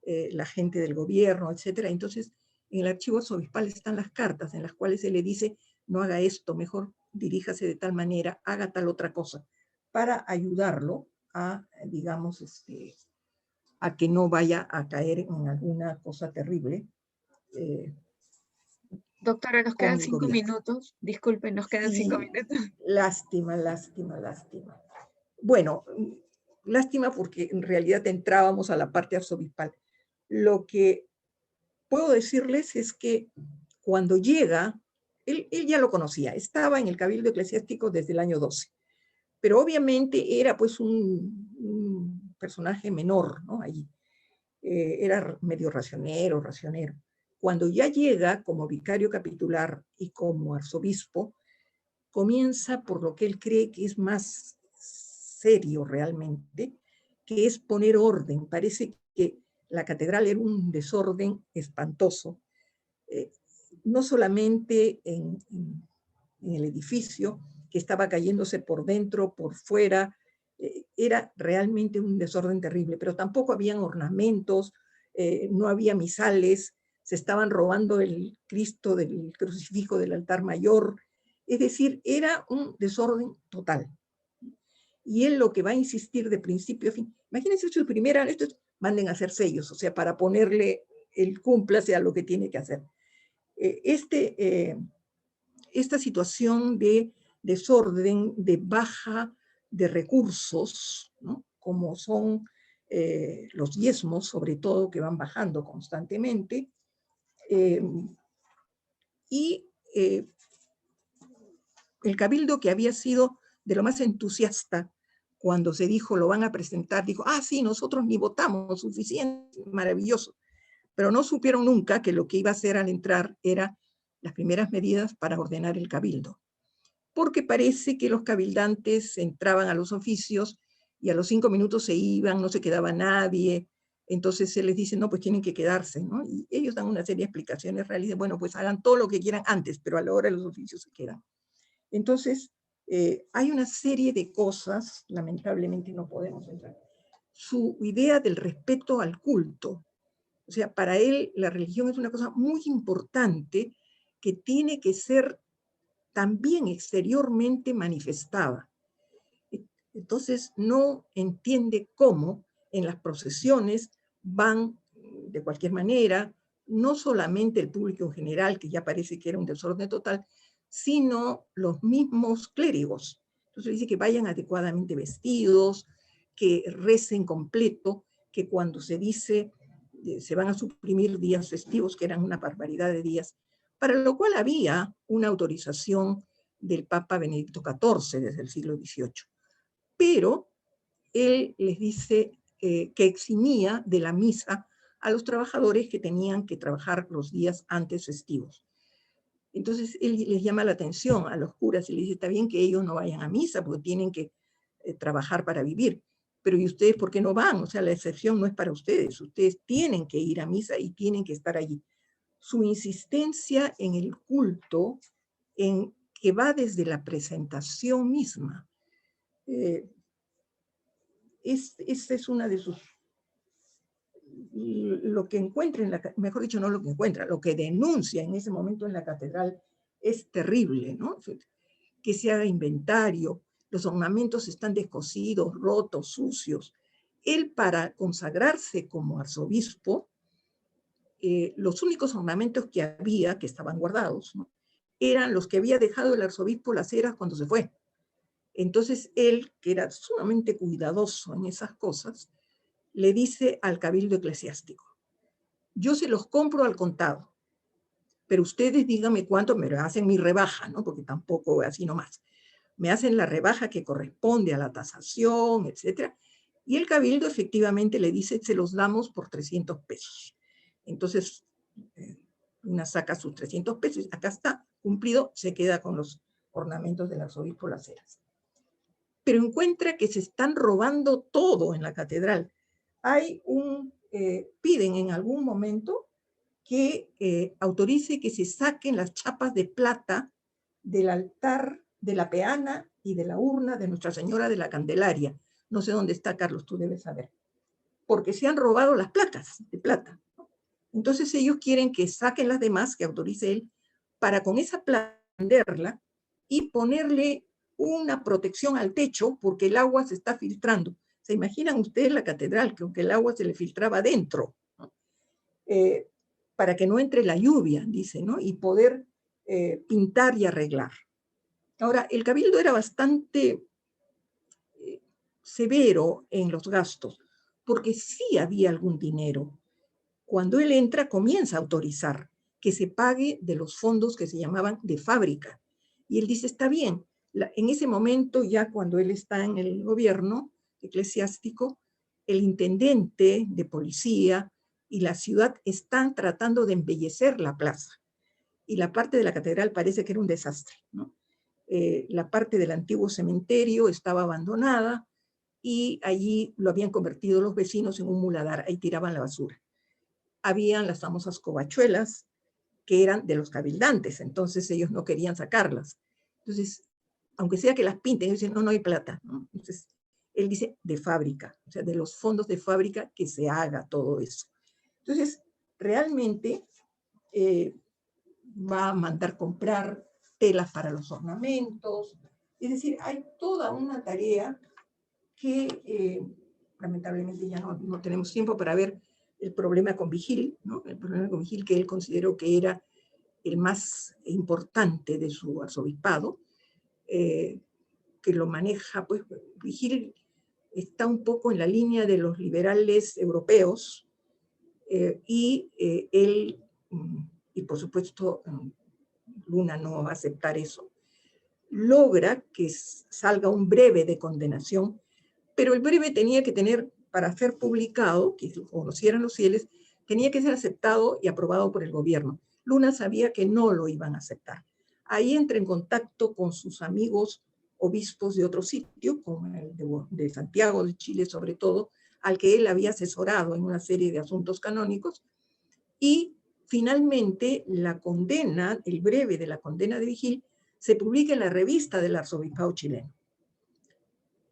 [SPEAKER 3] la gente del gobierno, etc. Entonces, En el archivo arzobispal están las cartas en las cuales se le dice, no haga esto, mejor diríjase de tal manera, haga tal otra cosa, para ayudarlo a, digamos, a que no vaya a caer en alguna cosa terrible.
[SPEAKER 1] Doctora, nos
[SPEAKER 3] con
[SPEAKER 1] quedan
[SPEAKER 3] el
[SPEAKER 1] 5
[SPEAKER 3] gobierno.
[SPEAKER 1] minutos. Disculpen, nos quedan 5
[SPEAKER 3] Sí,
[SPEAKER 1] minutos.
[SPEAKER 3] lástima, lástima, lástima. Bueno, lástima porque en realidad entrábamos a la parte arzobispal. Lo que puedo decirles es que cuando llega, él ya lo conocía, estaba en el Cabildo Eclesiástico desde el año 12, pero obviamente era pues un personaje menor, ¿no? Allí. Era medio racionero. Cuando ya llega como vicario capitular y como arzobispo, comienza por lo que él cree que es más serio realmente, que es poner orden. Parece que la catedral era un desorden espantoso, no solamente en el edificio, que estaba cayéndose por dentro, por fuera, era realmente un desorden terrible, pero tampoco habían ornamentos, no había misales, se estaban robando el Cristo del crucifijo del altar mayor, es decir, era un desorden total. Y él lo que va a insistir de principio a fin, imagínense su primera, esto es, manden a hacer sellos, o sea, para ponerle el cúmplase a lo que tiene que hacer. Esta situación de desorden, de baja de recursos, ¿no? Como son los diezmos, sobre todo, que van bajando constantemente, y el cabildo, que había sido de lo más entusiasta cuando se dijo lo van a presentar, dijo, sí, nosotros ni votamos, suficiente, maravilloso, pero no supieron nunca que lo que iba a hacer al entrar era las primeras medidas para ordenar el cabildo, porque parece que los cabildantes entraban a los oficios y a los 5 minutos se iban, no se quedaba nadie, entonces se les dice, no, pues tienen que quedarse, ¿no? Y ellos dan una serie de explicaciones reales, bueno, pues hagan todo lo que quieran antes, pero a la hora de los oficios se quedan. Entonces, hay una serie de cosas, lamentablemente no podemos entrar. Su idea del respeto al culto, o sea, para él la religión es una cosa muy importante que tiene que ser también exteriormente manifestada. Entonces, no entiende cómo en las procesiones van de cualquier manera, no solamente el público en general, que ya parece que era un desorden total, sino los mismos clérigos. Entonces dice que vayan adecuadamente vestidos, que recen completo, que cuando se dice se van a suprimir días festivos, que eran una barbaridad de días, para lo cual había una autorización del Papa Benedicto XIV desde el siglo XVIII. Pero él les dice que eximía de la misa a los trabajadores que tenían que trabajar los días antes festivos. Entonces él les llama la atención a los curas y les dice, está bien que ellos no vayan a misa porque tienen que trabajar para vivir, pero ¿y ustedes por qué no van? O sea, la excepción no es para ustedes tienen que ir a misa y tienen que estar allí. Su insistencia en el culto, en que va desde la presentación misma, esta es una de sus, lo que encuentra, mejor dicho, no lo que encuentra, lo que denuncia en ese momento en la catedral es terrible, ¿no? Que se haga inventario, los ornamentos están descosidos, rotos, sucios. Él, para consagrarse como arzobispo, los únicos ornamentos que había, que estaban guardados, ¿no?, eran los que había dejado el arzobispo Las Heras cuando se fue. Entonces él, que era sumamente cuidadoso en esas cosas, le dice al cabildo eclesiástico, yo se los compro al contado, pero ustedes díganme cuánto me hacen mi rebaja, ¿no? Porque tampoco así nomás. Me hacen la rebaja que corresponde a la tasación, etc. Y el cabildo efectivamente le dice, se los damos por 300 pesos. Entonces, una saca sus 300 pesos, acá está, cumplido, se queda con los ornamentos del arzobispo Las Heras. Pero encuentra que se están robando todo en la catedral. Piden en algún momento que autorice que se saquen las chapas de plata del altar, de la peana y de la urna de Nuestra Señora de la Candelaria. No sé dónde está, Carlos, tú debes saber. Porque se han robado las placas de plata, ¿no? Entonces ellos quieren que saquen las demás, que autorice él, para con esa plata venderla y ponerle una protección al techo porque el agua se está filtrando. ¿Se imaginan ustedes la catedral, que aunque el agua se le filtraba adentro, ¿no? Para que no entre la lluvia, dice, ¿no? Y poder pintar y arreglar. Ahora, el cabildo era bastante severo en los gastos, porque sí había algún dinero. Cuando él entra, comienza a autorizar que se pague de los fondos que se llamaban de fábrica. Y él dice, está bien. En ese momento, ya cuando él está en el gobierno eclesiástico, el intendente de policía y la ciudad están tratando de embellecer la plaza. Y la parte de la catedral parece que era un desastre, ¿no? La parte del antiguo cementerio estaba abandonada y allí lo habían convertido los vecinos en un muladar, ahí tiraban la basura. Habían las famosas covachuelas, que eran de los cabildantes, entonces ellos no querían sacarlas. Entonces, aunque sea que las pinten, ellos dicen, no, no hay plata, ¿no? Entonces, él dice de fábrica, o sea, de los fondos de fábrica que se haga todo eso. Entonces, realmente va a mandar comprar telas para los ornamentos, es decir, hay toda una tarea que lamentablemente ya no tenemos tiempo para ver el problema con Vigil, ¿no? El problema con Vigil que él consideró que era el más importante de su arzobispado, que lo maneja, pues Vigil está un poco en la línea de los liberales europeos, y él, y por supuesto Luna no va a aceptar eso, logra que salga un breve de condenación, pero el breve tenía que tener, para ser publicado, que lo conocieran los fieles, tenía que ser aceptado y aprobado por el gobierno. Luna sabía que no lo iban a aceptar. Ahí entra en contacto con sus amigos obispos de otro sitio, con el de Santiago de Chile sobre todo, al que él había asesorado en una serie de asuntos canónicos, y finalmente la condena, el breve de la condena de Vigil, se publica en la revista del arzobispado chileno,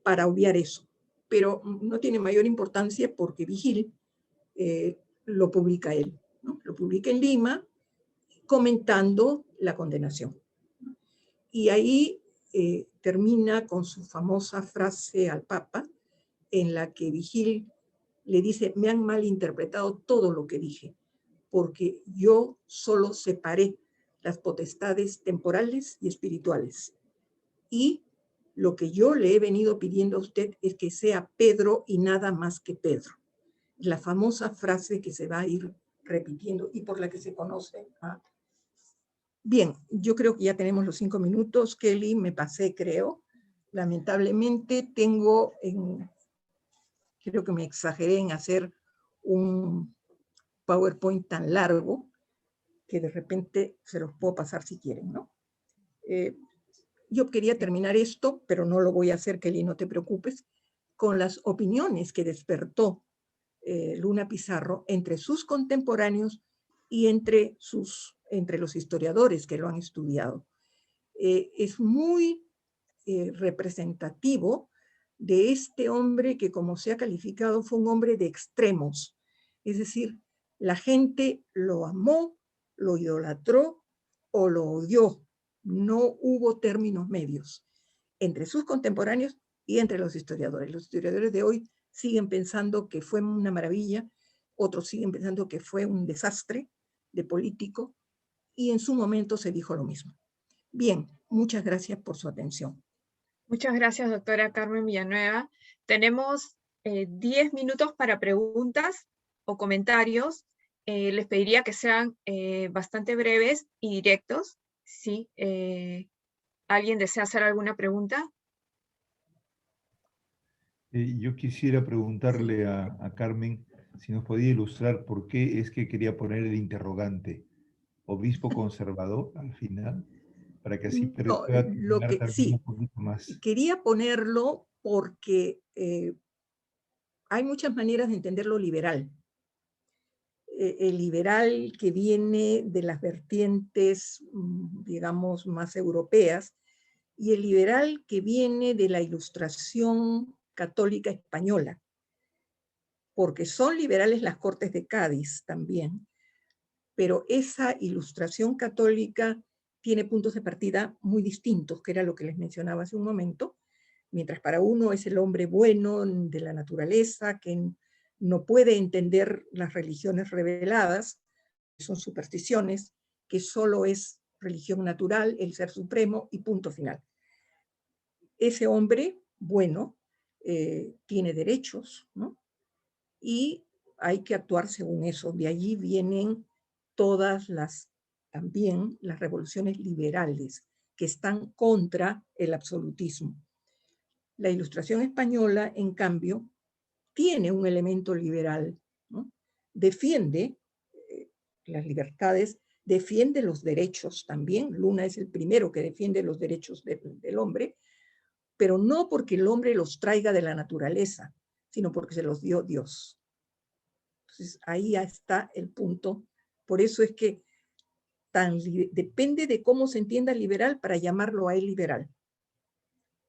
[SPEAKER 3] para obviar eso. Pero no tiene mayor importancia porque Vigil lo publica él, ¿no? Lo publica en Lima, comentando la condenación. Y ahí termina con su famosa frase al Papa, en la que Vigil le dice, me han malinterpretado todo lo que dije, porque yo solo separé las potestades temporales y espirituales. Y lo que yo le he venido pidiendo a usted es que sea Pedro y nada más que Pedro. La famosa frase que se va a ir repitiendo y por la que se conoce. Bien, yo creo que ya tenemos los 5 minutos. Kelly, me pasé, creo. Lamentablemente creo que me exageré en hacer un PowerPoint tan largo que de repente se los puedo pasar si quieren, ¿no? Yo quería terminar esto, pero no lo voy a hacer, Kelly, no te preocupes, con las opiniones que despertó Luna Pizarro entre sus contemporáneos y entre los historiadores que lo han estudiado. Es muy representativo de este hombre que, como se ha calificado, fue un hombre de extremos. Es decir, la gente lo amó, lo idolatró o lo odió. No hubo términos medios entre sus contemporáneos y entre los historiadores. Los historiadores de hoy siguen pensando que fue una maravilla, otros siguen pensando que fue un desastre de político, y en su momento se dijo lo mismo. Bien, muchas gracias por su atención.
[SPEAKER 1] Muchas gracias, doctora Carmen Villanueva. Tenemos 10 minutos para preguntas o comentarios. Les pediría que sean bastante breves y directos. ¿Sí? ¿Alguien desea hacer alguna pregunta?
[SPEAKER 5] Yo quisiera preguntarle a Carmen si nos podía ilustrar por qué es que quería poner el interrogante obispo conservador al final, para que así
[SPEAKER 3] No,
[SPEAKER 5] pueda terminar también
[SPEAKER 3] sí,
[SPEAKER 5] un poquito más.
[SPEAKER 3] quería ponerlo porque hay muchas maneras de entender lo liberal. El liberal que viene de las vertientes, digamos, más europeas, y el liberal que viene de la Ilustración católica española, porque son liberales las Cortes de Cádiz también, pero esa ilustración católica tiene puntos de partida muy distintos, que era lo que les mencionaba hace un momento. Mientras para uno es el hombre bueno de la naturaleza, que no puede entender las religiones reveladas, que son supersticiones, que solo es religión natural, el ser supremo y punto final. Ese hombre bueno tiene derechos, ¿no? Y hay que actuar según eso. De allí vienen todas también las revoluciones liberales que están contra el absolutismo. La Ilustración española, en cambio, tiene un elemento liberal, ¿no? Defiende las libertades, defiende los derechos también. Luna es el primero que defiende los derechos del hombre, pero no porque el hombre los traiga de la naturaleza, sino porque se los dio Dios. Entonces, ahí está el punto. Por eso es que depende de cómo se entienda liberal para llamarlo a él liberal,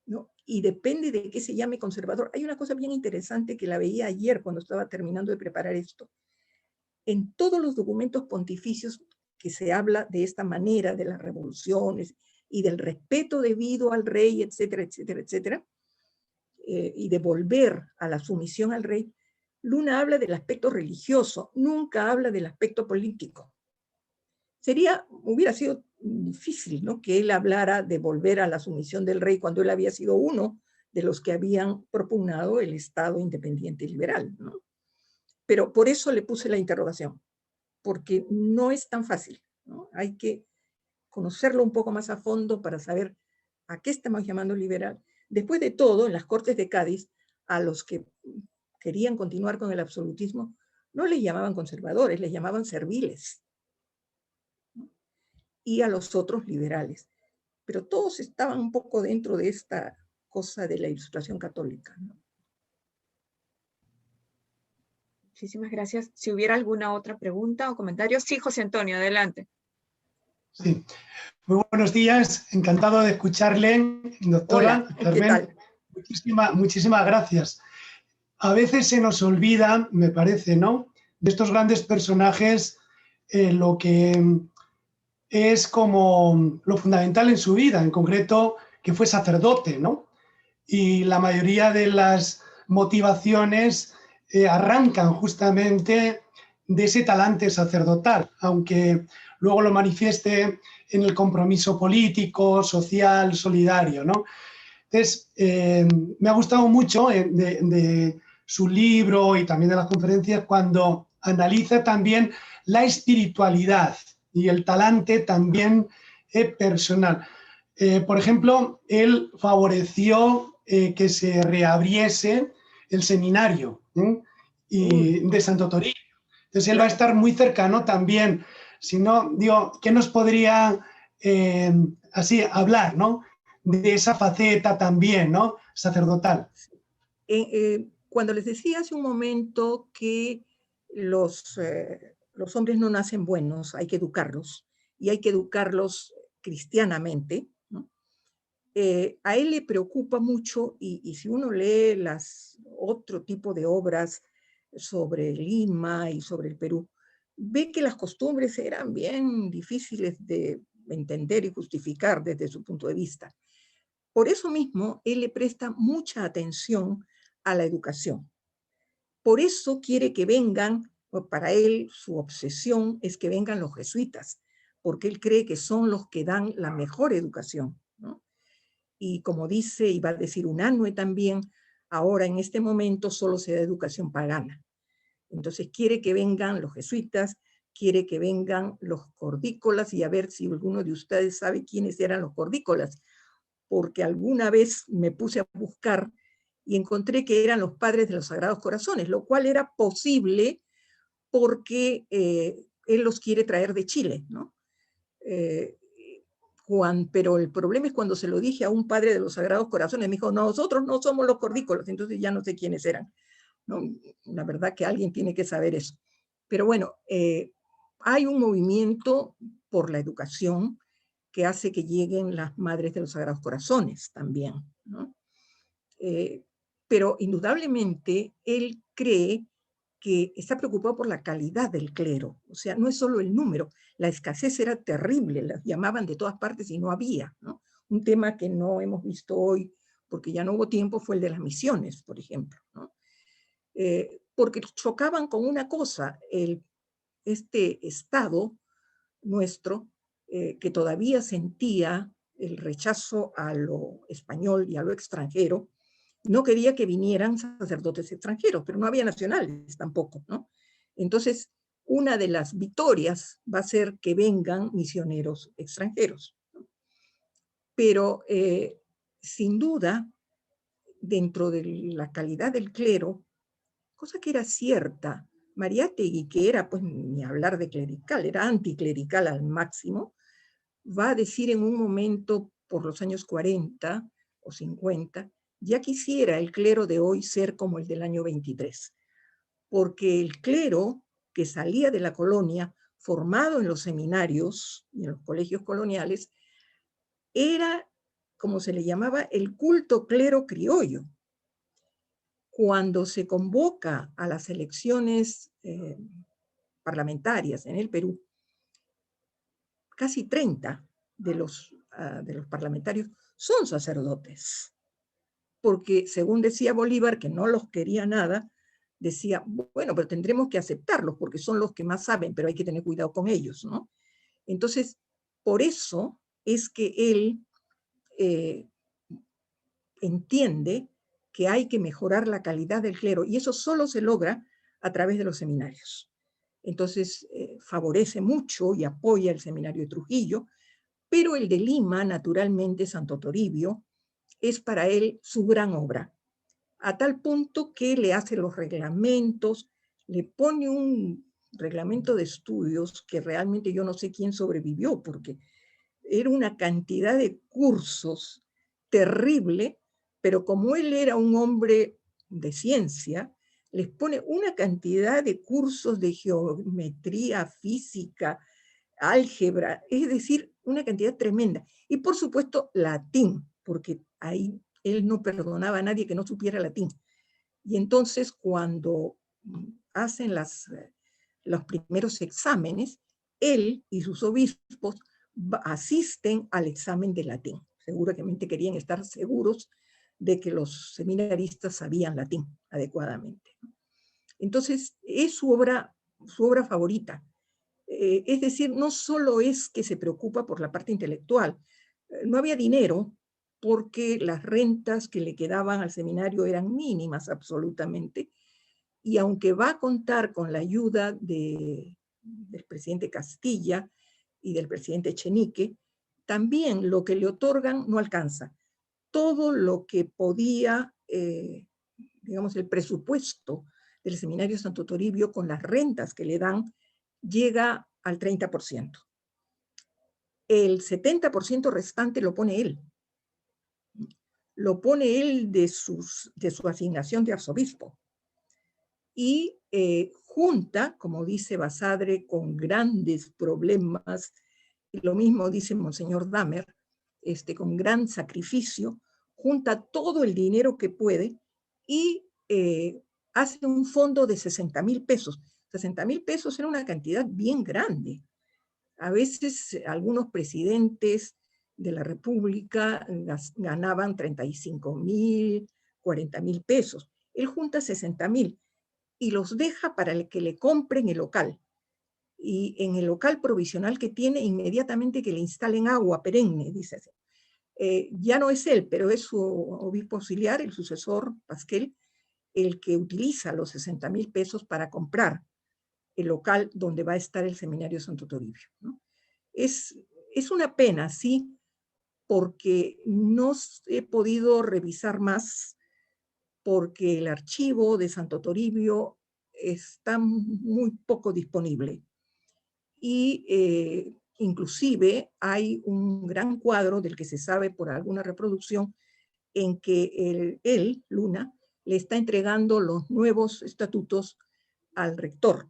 [SPEAKER 3] ¿no? Y depende de qué se llame conservador. Hay una cosa bien interesante que la veía ayer cuando estaba terminando de preparar esto. En todos los documentos pontificios que se habla de esta manera, de las revoluciones y del respeto debido al rey, etcétera, etcétera, etcétera, y de volver a la sumisión al rey, Luna habla del aspecto religioso, nunca habla del aspecto político. Hubiera sido difícil, ¿no?, que él hablara de volver a la sumisión del rey cuando él había sido uno de los que habían propugnado el Estado independiente y liberal, ¿no? Pero por eso le puse la interrogación, porque no es tan fácil, ¿no? Hay que conocerlo un poco más a fondo para saber a qué estamos llamando liberal. Después de todo, en las Cortes de Cádiz, a los que querían continuar con el absolutismo, no les llamaban conservadores, les llamaban serviles, ¿no? Y a los otros liberales. Pero todos estaban un poco dentro de esta cosa de la Ilustración católica, ¿no?
[SPEAKER 1] Muchísimas gracias. Si hubiera alguna otra pregunta o comentario. Sí, José Antonio, adelante.
[SPEAKER 6] Sí. Muy buenos días. Encantado de escucharle, doctora.
[SPEAKER 3] Hola,
[SPEAKER 6] Carmen.
[SPEAKER 3] ¿qué tal?
[SPEAKER 6] Muchísimas gracias. A veces se nos olvida, me parece, ¿no?, de estos grandes personajes, lo que es como lo fundamental en su vida, en concreto que fue sacerdote, ¿no? Y la mayoría de las motivaciones arrancan justamente de ese talante sacerdotal, aunque luego lo manifieste en el compromiso político, social, solidario, ¿no? Entonces, me ha gustado mucho de su libro y también de las conferencias cuando analiza también la espiritualidad y el talante también personal. Por ejemplo, él favoreció que se reabriese el seminario de Santo Toribio. Entonces él va a estar muy cercano también. Si no, digo, ¿qué nos podría así hablar, ¿no?, de esa faceta también, ¿no?, sacerdotal?
[SPEAKER 3] Cuando les decía hace un momento que los hombres no nacen buenos, hay que educarlos, y hay que educarlos cristianamente, ¿no? A él le preocupa mucho, y si uno lee otro tipo de obras sobre Lima y sobre el Perú, ve que las costumbres eran bien difíciles de entender y justificar desde su punto de vista. Por eso mismo, él le presta mucha atención a la educación. Por eso quiere que vengan, para él su obsesión es que vengan los jesuitas, porque él cree que son los que dan la mejor educación, ¿no? Y como dice, y va a decir Unanue también, ahora en este momento solo se da educación pagana. Entonces quiere que vengan los jesuitas, quiere que vengan los cordícolas, y a ver si alguno de ustedes sabe quiénes eran los cordícolas, porque alguna vez me puse a buscar y encontré que eran los padres de los Sagrados Corazones, lo cual era posible porque él los quiere traer de Chile, ¿no? Pero el problema es cuando se lo dije a un padre de los Sagrados Corazones, me dijo, no, nosotros no somos los cordícolas, entonces ya no sé quiénes eran, ¿no? La verdad que alguien tiene que saber eso. Pero bueno, hay un movimiento por la educación que hace que lleguen las madres de los Sagrados Corazones también, ¿no? Pero indudablemente él cree que está preocupado por la calidad del clero. O sea, no es solo el número, la escasez era terrible, las llamaban de todas partes y no había, ¿no? Un tema que no hemos visto hoy, porque ya no hubo tiempo, fue el de las misiones, por ejemplo, ¿no? Porque chocaban con una cosa, este Estado nuestro, que todavía sentía el rechazo a lo español y a lo extranjero, no quería que vinieran sacerdotes extranjeros, pero no había nacionales tampoco, ¿no? Entonces, una de las victorias va a ser que vengan misioneros extranjeros, ¿no? Pero, sin duda, dentro de la calidad del clero, cosa que era cierta, Mariátegui, que era, pues, ni hablar de clerical, era anticlerical al máximo, va a decir en un momento, por los años 40 o 50, ya quisiera el clero de hoy ser como el del año 23, porque el clero que salía de la colonia, formado en los seminarios y en los colegios coloniales, era, como se le llamaba, el culto clero criollo. Cuando se convoca a las elecciones parlamentarias en el Perú, casi 30 de los parlamentarios son sacerdotes, porque según decía Bolívar, que no los quería nada, decía, bueno, pero tendremos que aceptarlos porque son los que más saben, pero hay que tener cuidado con ellos, ¿no? Entonces, por eso es que él entiende que hay que mejorar la calidad del clero, y eso solo se logra a través de los seminarios. Entonces, favorece mucho y apoya el seminario de Trujillo, pero el de Lima, naturalmente, Santo Toribio, es para él su gran obra, a tal punto que le hace los reglamentos, le pone un reglamento de estudios que realmente yo no sé quién sobrevivió, porque era una cantidad de cursos terrible, pero como él era un hombre de ciencia, les pone una cantidad de cursos de geometría, física, álgebra, es decir, una cantidad tremenda. Y por supuesto, latín, porque ahí él no perdonaba a nadie que no supiera latín. Y entonces, cuando hacen los primeros exámenes, él y sus obispos asisten al examen de latín. Seguramente querían estar seguros de que los seminaristas sabían latín adecuadamente. Entonces, es su obra favorita. Es decir, no solo es que se preocupa por la parte intelectual, no había dinero porque las rentas que le quedaban al seminario eran mínimas absolutamente, y aunque va a contar con la ayuda del presidente Castilla y del presidente Echenique, también lo que le otorgan no alcanza. Todo lo que podía, digamos, el presupuesto del Seminario Santo Toribio con las rentas que le dan, llega al 30%. El 70% restante lo pone él. Lo pone él de su asignación de arzobispo. Y junta, como dice Basadre, con grandes problemas, y lo mismo dice Monseñor Damer, con gran sacrificio, junta todo el dinero que puede y hace un fondo de 60,000 pesos. 60,000 pesos era una cantidad bien grande. A veces algunos presidentes de la República ganaban 35,000, 40,000 pesos. Él junta 60,000 y los deja para el que le compren el local. Y en el local provisional que tiene, inmediatamente que le instalen agua perenne, dice así. Ya no es él, pero es su obispo auxiliar, el sucesor Pasquel, el que utiliza los 60,000 pesos para comprar el local donde va a estar el Seminario Santo Toribio, ¿no? Es una pena, sí, porque no he podido revisar más, porque el archivo de Santo Toribio está muy poco disponible. Y inclusive hay un gran cuadro del que se sabe por alguna reproducción en que él, Luna, le está entregando los nuevos estatutos al rector,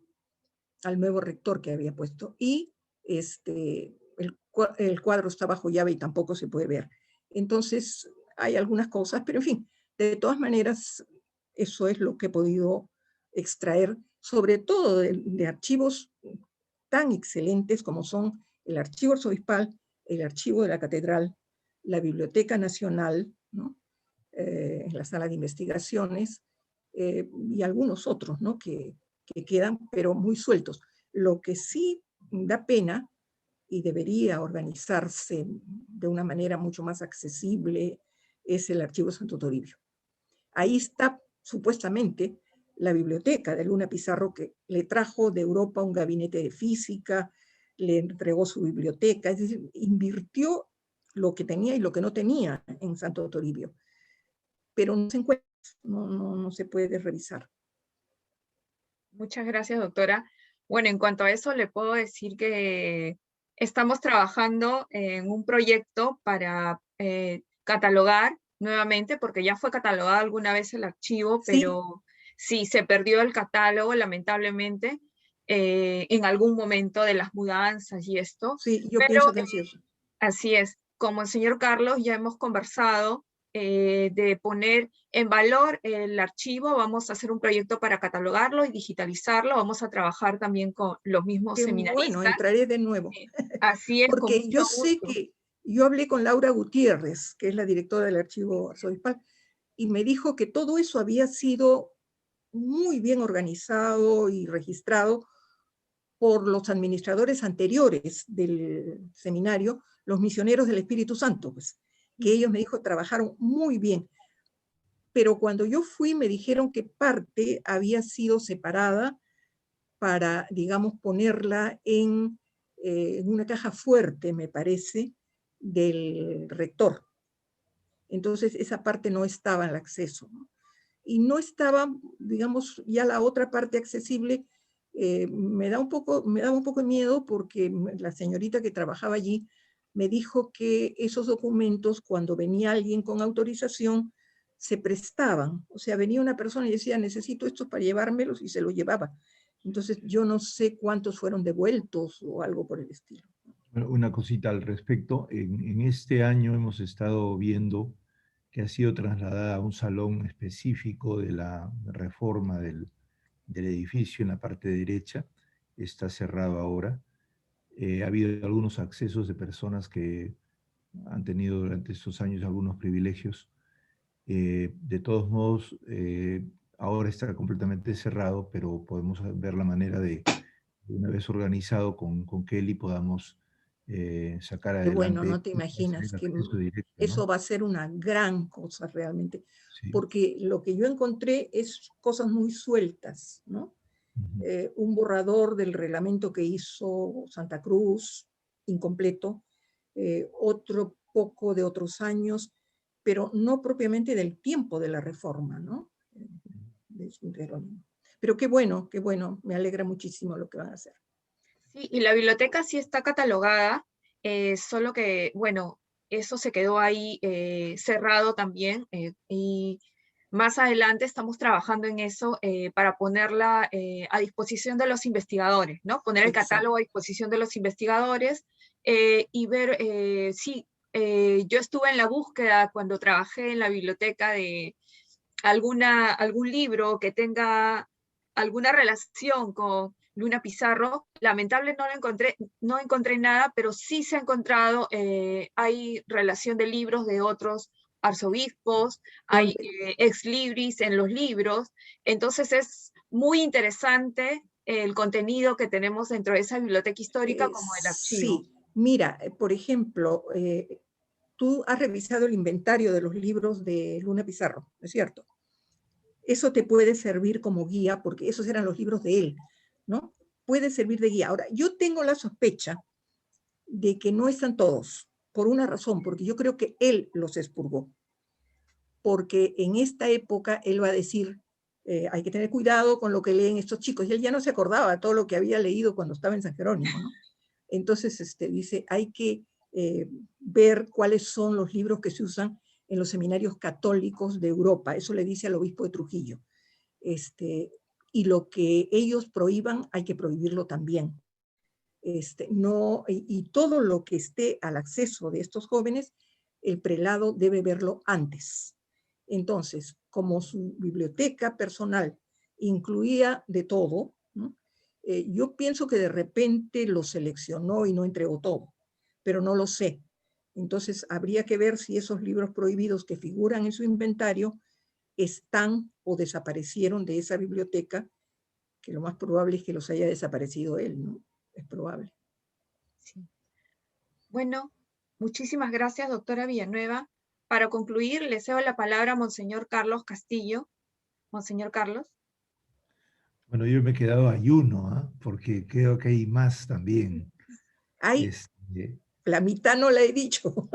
[SPEAKER 3] al nuevo rector que había puesto, y el cuadro está bajo llave y tampoco se puede ver. Entonces, hay algunas cosas, pero en fin, de todas maneras, eso es lo que he podido extraer, sobre todo de archivos tan excelentes como son el Archivo Arzobispal, el Archivo de la Catedral, la Biblioteca Nacional, ¿no? En la sala de investigaciones, y algunos otros, ¿no? que quedan, pero muy sueltos. Lo que sí da pena y debería organizarse de una manera mucho más accesible es el Archivo Santo Toribio. Ahí está supuestamente la biblioteca de Luna Pizarro, que le trajo de Europa un gabinete de física, le entregó su biblioteca, es decir, invirtió lo que tenía y lo que no tenía en Santo Toribio. Pero no se encuentra, no se puede revisar.
[SPEAKER 1] Muchas gracias, doctora. Bueno, en cuanto a eso, le puedo decir que estamos trabajando en un proyecto para catalogar nuevamente, porque ya fue catalogado alguna vez el archivo,
[SPEAKER 3] Sí.
[SPEAKER 1] pero sí, se perdió el catálogo, lamentablemente, en algún momento de las mudanzas y esto.
[SPEAKER 3] Sí, yo
[SPEAKER 1] Pero
[SPEAKER 3] pienso que es eso.
[SPEAKER 1] así es, como el señor Carlos ya hemos conversado de poner en valor el archivo, vamos a hacer un proyecto para catalogarlo y digitalizarlo, vamos a trabajar también con los mismos
[SPEAKER 3] Qué
[SPEAKER 1] seminaristas.
[SPEAKER 3] bueno, entraré de nuevo.
[SPEAKER 1] Así es, con
[SPEAKER 3] Porque yo
[SPEAKER 1] mucho
[SPEAKER 3] sé
[SPEAKER 1] gusto.
[SPEAKER 3] que yo hablé con Laura Gutiérrez, que es la directora del Archivo Arzobispal, y me dijo que todo eso había sido muy bien organizado y registrado por los administradores anteriores del seminario, los misioneros del Espíritu Santo, pues, que ellos, me dijo, trabajaron muy bien. Pero cuando yo fui me dijeron que parte había sido separada para, digamos, ponerla en una caja fuerte, me parece, del rector. Entonces esa parte no estaba en el acceso, ¿no? Y no estaba, digamos, ya la otra parte accesible. Me daba un poco de miedo porque la señorita que trabajaba allí me dijo que esos documentos, cuando venía alguien con autorización, se prestaban. O sea, venía una persona y decía, necesito estos para llevármelos, y se los llevaba. Entonces yo no sé cuántos fueron devueltos o algo por el estilo.
[SPEAKER 5] Bueno, una cosita al respecto. En este año hemos estado viendo que ha sido trasladada a un salón específico de la reforma del edificio en la parte derecha. Está cerrado ahora. Ha habido algunos accesos de personas que han tenido durante estos años algunos privilegios. De todos modos, ahora está completamente cerrado, pero podemos ver la manera de una vez organizado con Kelly, podamos sacar
[SPEAKER 3] Qué bueno,
[SPEAKER 5] adelante
[SPEAKER 3] no te imaginas
[SPEAKER 5] el
[SPEAKER 3] que
[SPEAKER 5] acceso directo,
[SPEAKER 3] eso
[SPEAKER 5] ¿no?
[SPEAKER 3] va a ser una gran cosa realmente,
[SPEAKER 5] Sí.
[SPEAKER 3] porque lo que yo encontré es cosas muy sueltas, ¿no?
[SPEAKER 5] Ujú.
[SPEAKER 3] Un borrador del reglamento que hizo Santa Cruz, incompleto, otro poco de otros años, pero no propiamente del tiempo de la reforma, ¿no? Pero qué bueno, me alegra muchísimo lo que van a hacer.
[SPEAKER 1] Sí, y la biblioteca sí está catalogada, solo que, bueno, eso se quedó ahí cerrado también, y más adelante estamos trabajando en eso para ponerla a disposición de los investigadores, ¿no? Poner el
[SPEAKER 3] Exacto.
[SPEAKER 1] catálogo a disposición de los investigadores y ver, sí, yo estuve en la búsqueda cuando trabajé en la biblioteca de algún libro que tenga alguna relación con Luna Pizarro. Lamentablemente no encontré nada, pero sí se ha encontrado, hay relación de libros de otros arzobispos, hay ex libris en los libros, entonces es muy interesante el contenido que tenemos dentro de esa biblioteca histórica como el archivo.
[SPEAKER 3] Sí, mira, por ejemplo, tú has revisado el inventario de los libros de Luna Pizarro, ¿no es cierto? Eso te puede servir como guía, porque esos eran los libros de él, ¿no? Puede servir de guía. Ahora, yo tengo la sospecha de que no están todos, por una razón, porque yo creo que él los expurgó. Porque en esta época él va a decir, hay que tener cuidado con lo que leen estos chicos. Y él ya no se acordaba de todo lo que había leído cuando estaba en San Jerónimo, ¿no? Entonces dice, hay que ver cuáles son los libros que se usan en los seminarios católicos de Europa. Eso le dice al obispo de Trujillo. Y lo que ellos prohíban, hay que prohibirlo también. Y todo lo que esté al acceso de estos jóvenes, el prelado debe verlo antes. Entonces, como su biblioteca personal incluía de todo, ¿no? Yo pienso que de repente lo seleccionó y no entregó todo, pero no lo sé. Entonces habría que ver si esos libros prohibidos que figuran en su inventario están o desaparecieron de esa biblioteca, que lo más probable es que los haya desaparecido él, ¿no? Es probable.
[SPEAKER 1] Sí. Bueno, muchísimas gracias, doctora Villanueva. Para concluir, le cedo la palabra a Monseñor Carlos Castillo. Monseñor Carlos.
[SPEAKER 5] Bueno, yo me he quedado ayuno, ¿ah? Porque creo que hay más también.
[SPEAKER 3] Hay, la mitad no la he dicho.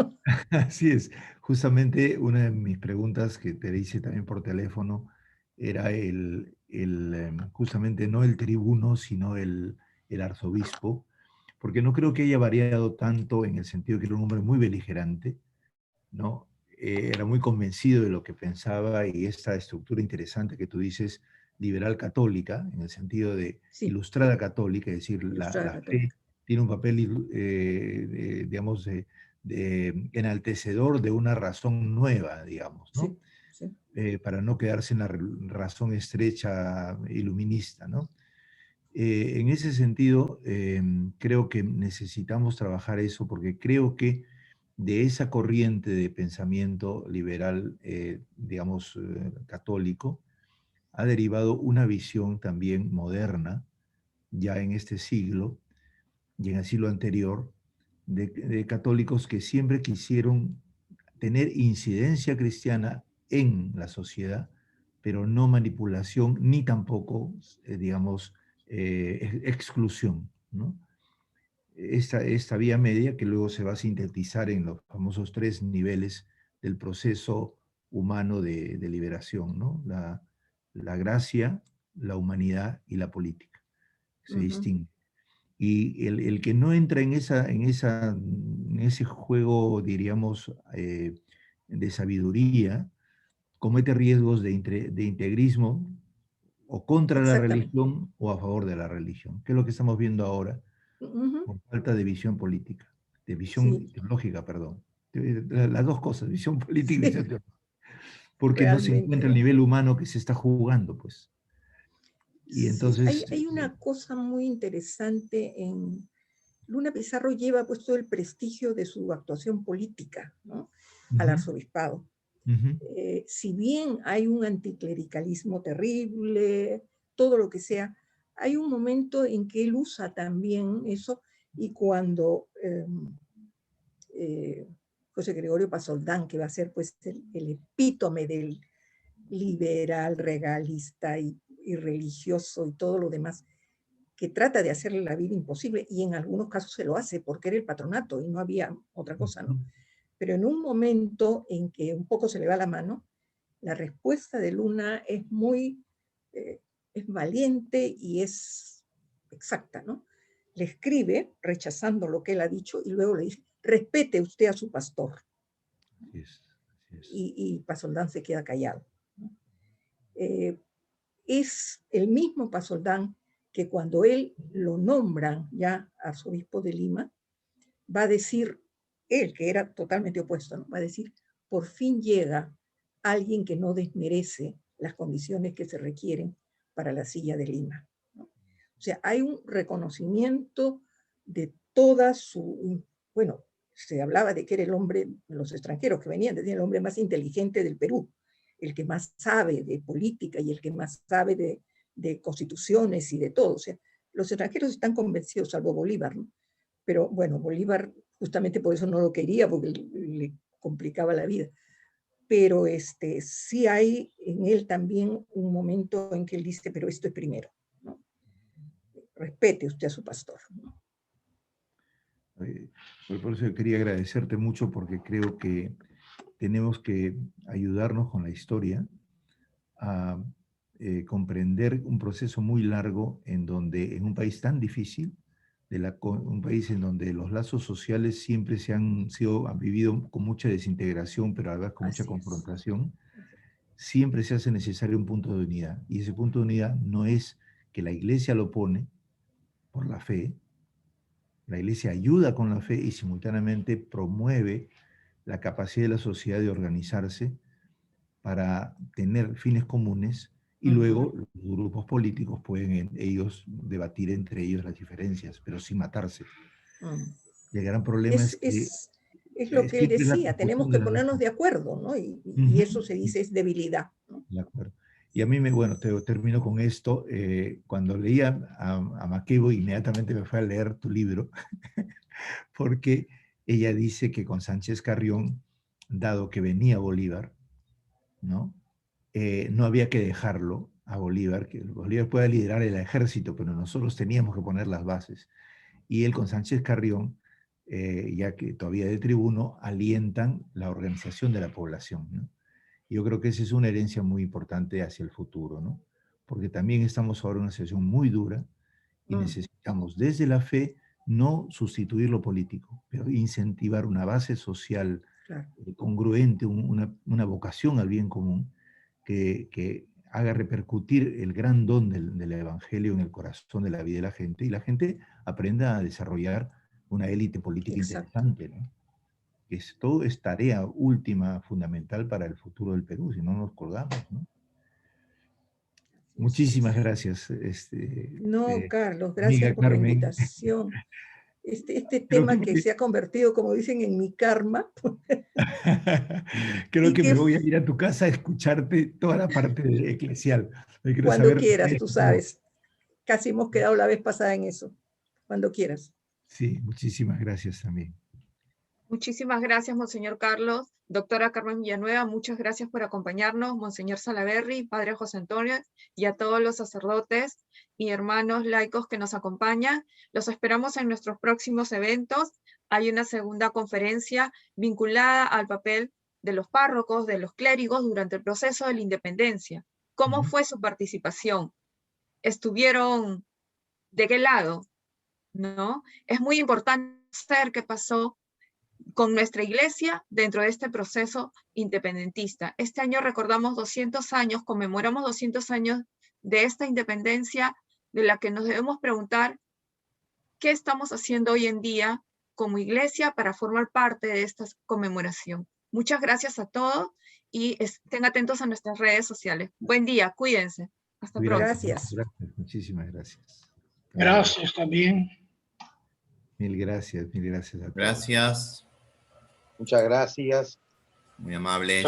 [SPEAKER 5] Así es. Justamente una de mis preguntas que te hice también por teléfono era justamente no el tribuno, sino el arzobispo, porque no creo que haya variado tanto en el sentido que era un hombre muy beligerante, ¿no? Era muy convencido de lo que pensaba y esta estructura interesante que tú dices, liberal católica, en el sentido de ilustrada católica, es decir, la fe tiene un papel, digamos, de enaltecedor de una razón nueva, digamos, ¿no?
[SPEAKER 3] Sí.
[SPEAKER 5] Para no quedarse en la razón estrecha iluminista, ¿no? En ese sentido, creo que necesitamos trabajar eso porque creo que de esa corriente de pensamiento liberal, digamos, católico, ha derivado una visión también moderna, ya en este siglo y en el siglo anterior, de católicos que siempre quisieron tener incidencia cristiana en la sociedad, pero no manipulación ni tampoco, digamos, exclusión, ¿no? Esta vía media que luego se va a sintetizar en los famosos 3 niveles del proceso humano de liberación, ¿no? La gracia, la humanidad y la política. Se distingue. Y el que no entra en ese juego, diríamos, de sabiduría, comete riesgos de integrismo o contra la religión o a favor de la religión, que es lo que estamos viendo ahora, por falta de visión política, de visión teológica, perdón. Las dos cosas, visión política y visión teológica. Porque
[SPEAKER 3] Realmente.
[SPEAKER 5] no se encuentra el nivel humano que se está jugando, pues. Y entonces...
[SPEAKER 3] Hay una cosa muy interesante Luna Pizarro lleva pues todo el prestigio de su actuación política, ¿no? Al arzobispado. Si bien hay un anticlericalismo terrible, todo lo que sea, hay un momento en que él usa también eso, y cuando José Gregorio Pasoldán, que va a ser pues el epítome del liberal, regalista y religioso y todo lo demás, que trata de hacerle la vida imposible, y en algunos casos se lo hace porque era el patronato y no había otra cosa, ¿no? Pero en un momento en que un poco se le va la mano, la respuesta de Luna es muy, es valiente y es exacta, ¿no? Le escribe rechazando lo que él ha dicho y luego le dice, respete usted a su pastor. Y Pasoldán se queda callado, ¿no? Es el mismo Pasoldán que cuando él lo nombran ya arzobispo de Lima, va a decir, él que era totalmente opuesto, ¿no? Va a decir, por fin llega alguien que no desmerece las condiciones que se requieren para la silla de Lima, ¿no? O sea, hay un reconocimiento de toda su, bueno, se hablaba de que era el hombre, los extranjeros que venían, decían el hombre más inteligente del Perú, el que más sabe de política y el que más sabe de constituciones y de todo. O sea, los extranjeros están convencidos, salvo Bolívar, ¿no? Pero bueno, Bolívar justamente por eso no lo quería, porque le complicaba la vida. Pero sí hay en él también un momento en que él dice, pero esto es primero, ¿no? Respete usted a su pastor, ¿no?
[SPEAKER 5] Por eso quería agradecerte mucho, porque creo que tenemos que ayudarnos con la historia a comprender un proceso muy largo en un país tan difícil, un país en donde los lazos sociales siempre han vivido con mucha desintegración, pero a la vez con mucha confrontación, siempre se hace necesario un punto de unidad. Y ese punto de unidad no es que la Iglesia lo pone por la fe, la Iglesia ayuda con la fe y simultáneamente promueve la capacidad de la sociedad de organizarse para tener fines comunes y luego los grupos políticos pueden ellos debatir entre ellos las diferencias, pero sin matarse. Y el gran problema es que...
[SPEAKER 3] Es lo que él
[SPEAKER 5] siempre la
[SPEAKER 3] decía, tenemos
[SPEAKER 5] confusión
[SPEAKER 3] que
[SPEAKER 5] de la
[SPEAKER 3] ponernos
[SPEAKER 5] razón.
[SPEAKER 3] de acuerdo, ¿no? Y eso se dice es debilidad, ¿no?
[SPEAKER 5] De acuerdo. Y a mí bueno, termino con esto. Cuando leía a Maquebo, inmediatamente me fue a leer tu libro, porque ella dice que con Sánchez Carrión, dado que venía Bolívar, ¿no? No había que dejarlo a Bolívar, que Bolívar pueda liderar el ejército, pero nosotros teníamos que poner las bases. Y él con Sánchez Carrión, ya que todavía de tribuno, alientan la organización de la población, ¿no? Yo creo que esa es una herencia muy importante hacia el futuro, ¿no? Porque también estamos ahora en una situación muy dura y necesitamos desde la fe no sustituir lo político, pero incentivar una base social congruente, una vocación al bien común que haga repercutir el gran don del Evangelio en el corazón de la vida de la gente, y la gente aprenda a desarrollar una élite política interesante, ¿no? Esto es tarea última, fundamental para el futuro del Perú, si no nos colgamos, ¿no? Muchísimas gracias.
[SPEAKER 3] No, Carlos, gracias
[SPEAKER 5] amiga
[SPEAKER 3] por la
[SPEAKER 5] Carmen.
[SPEAKER 3] invitación. Este tema que se ha convertido, como dicen, en mi karma.
[SPEAKER 5] Creo que me voy a ir a tu casa a escucharte toda la parte eclesial.
[SPEAKER 3] Cuando quieras, tú sabes. Casi hemos quedado la vez pasada en eso. Cuando quieras.
[SPEAKER 5] Sí, muchísimas gracias también.
[SPEAKER 1] Muchísimas gracias, Monseñor Carlos. Doctora Carmen Villanueva, muchas gracias por acompañarnos. Monseñor Salaverry, Padre José Antonio, y a todos los sacerdotes y hermanos laicos que nos acompañan. Los esperamos en nuestros próximos eventos. Hay una segunda conferencia vinculada al papel de los párrocos, de los clérigos durante el proceso de la independencia. ¿Cómo fue su participación? ¿Estuvieron de qué lado? ¿No? Es muy importante saber qué pasó con nuestra iglesia dentro de este proceso independentista. Este año recordamos 200 años, conmemoramos 200 años de esta independencia, de la que nos debemos preguntar qué estamos haciendo hoy en día como iglesia para formar parte de esta conmemoración. Muchas gracias a todos y estén atentos a nuestras redes sociales. Buen día, cuídense. Hasta pronto.
[SPEAKER 3] Gracias.
[SPEAKER 5] Muchísimas gracias.
[SPEAKER 7] Gracias también.
[SPEAKER 5] Mil gracias a todos.
[SPEAKER 8] Gracias.
[SPEAKER 9] Muchas gracias.
[SPEAKER 8] Muy amable.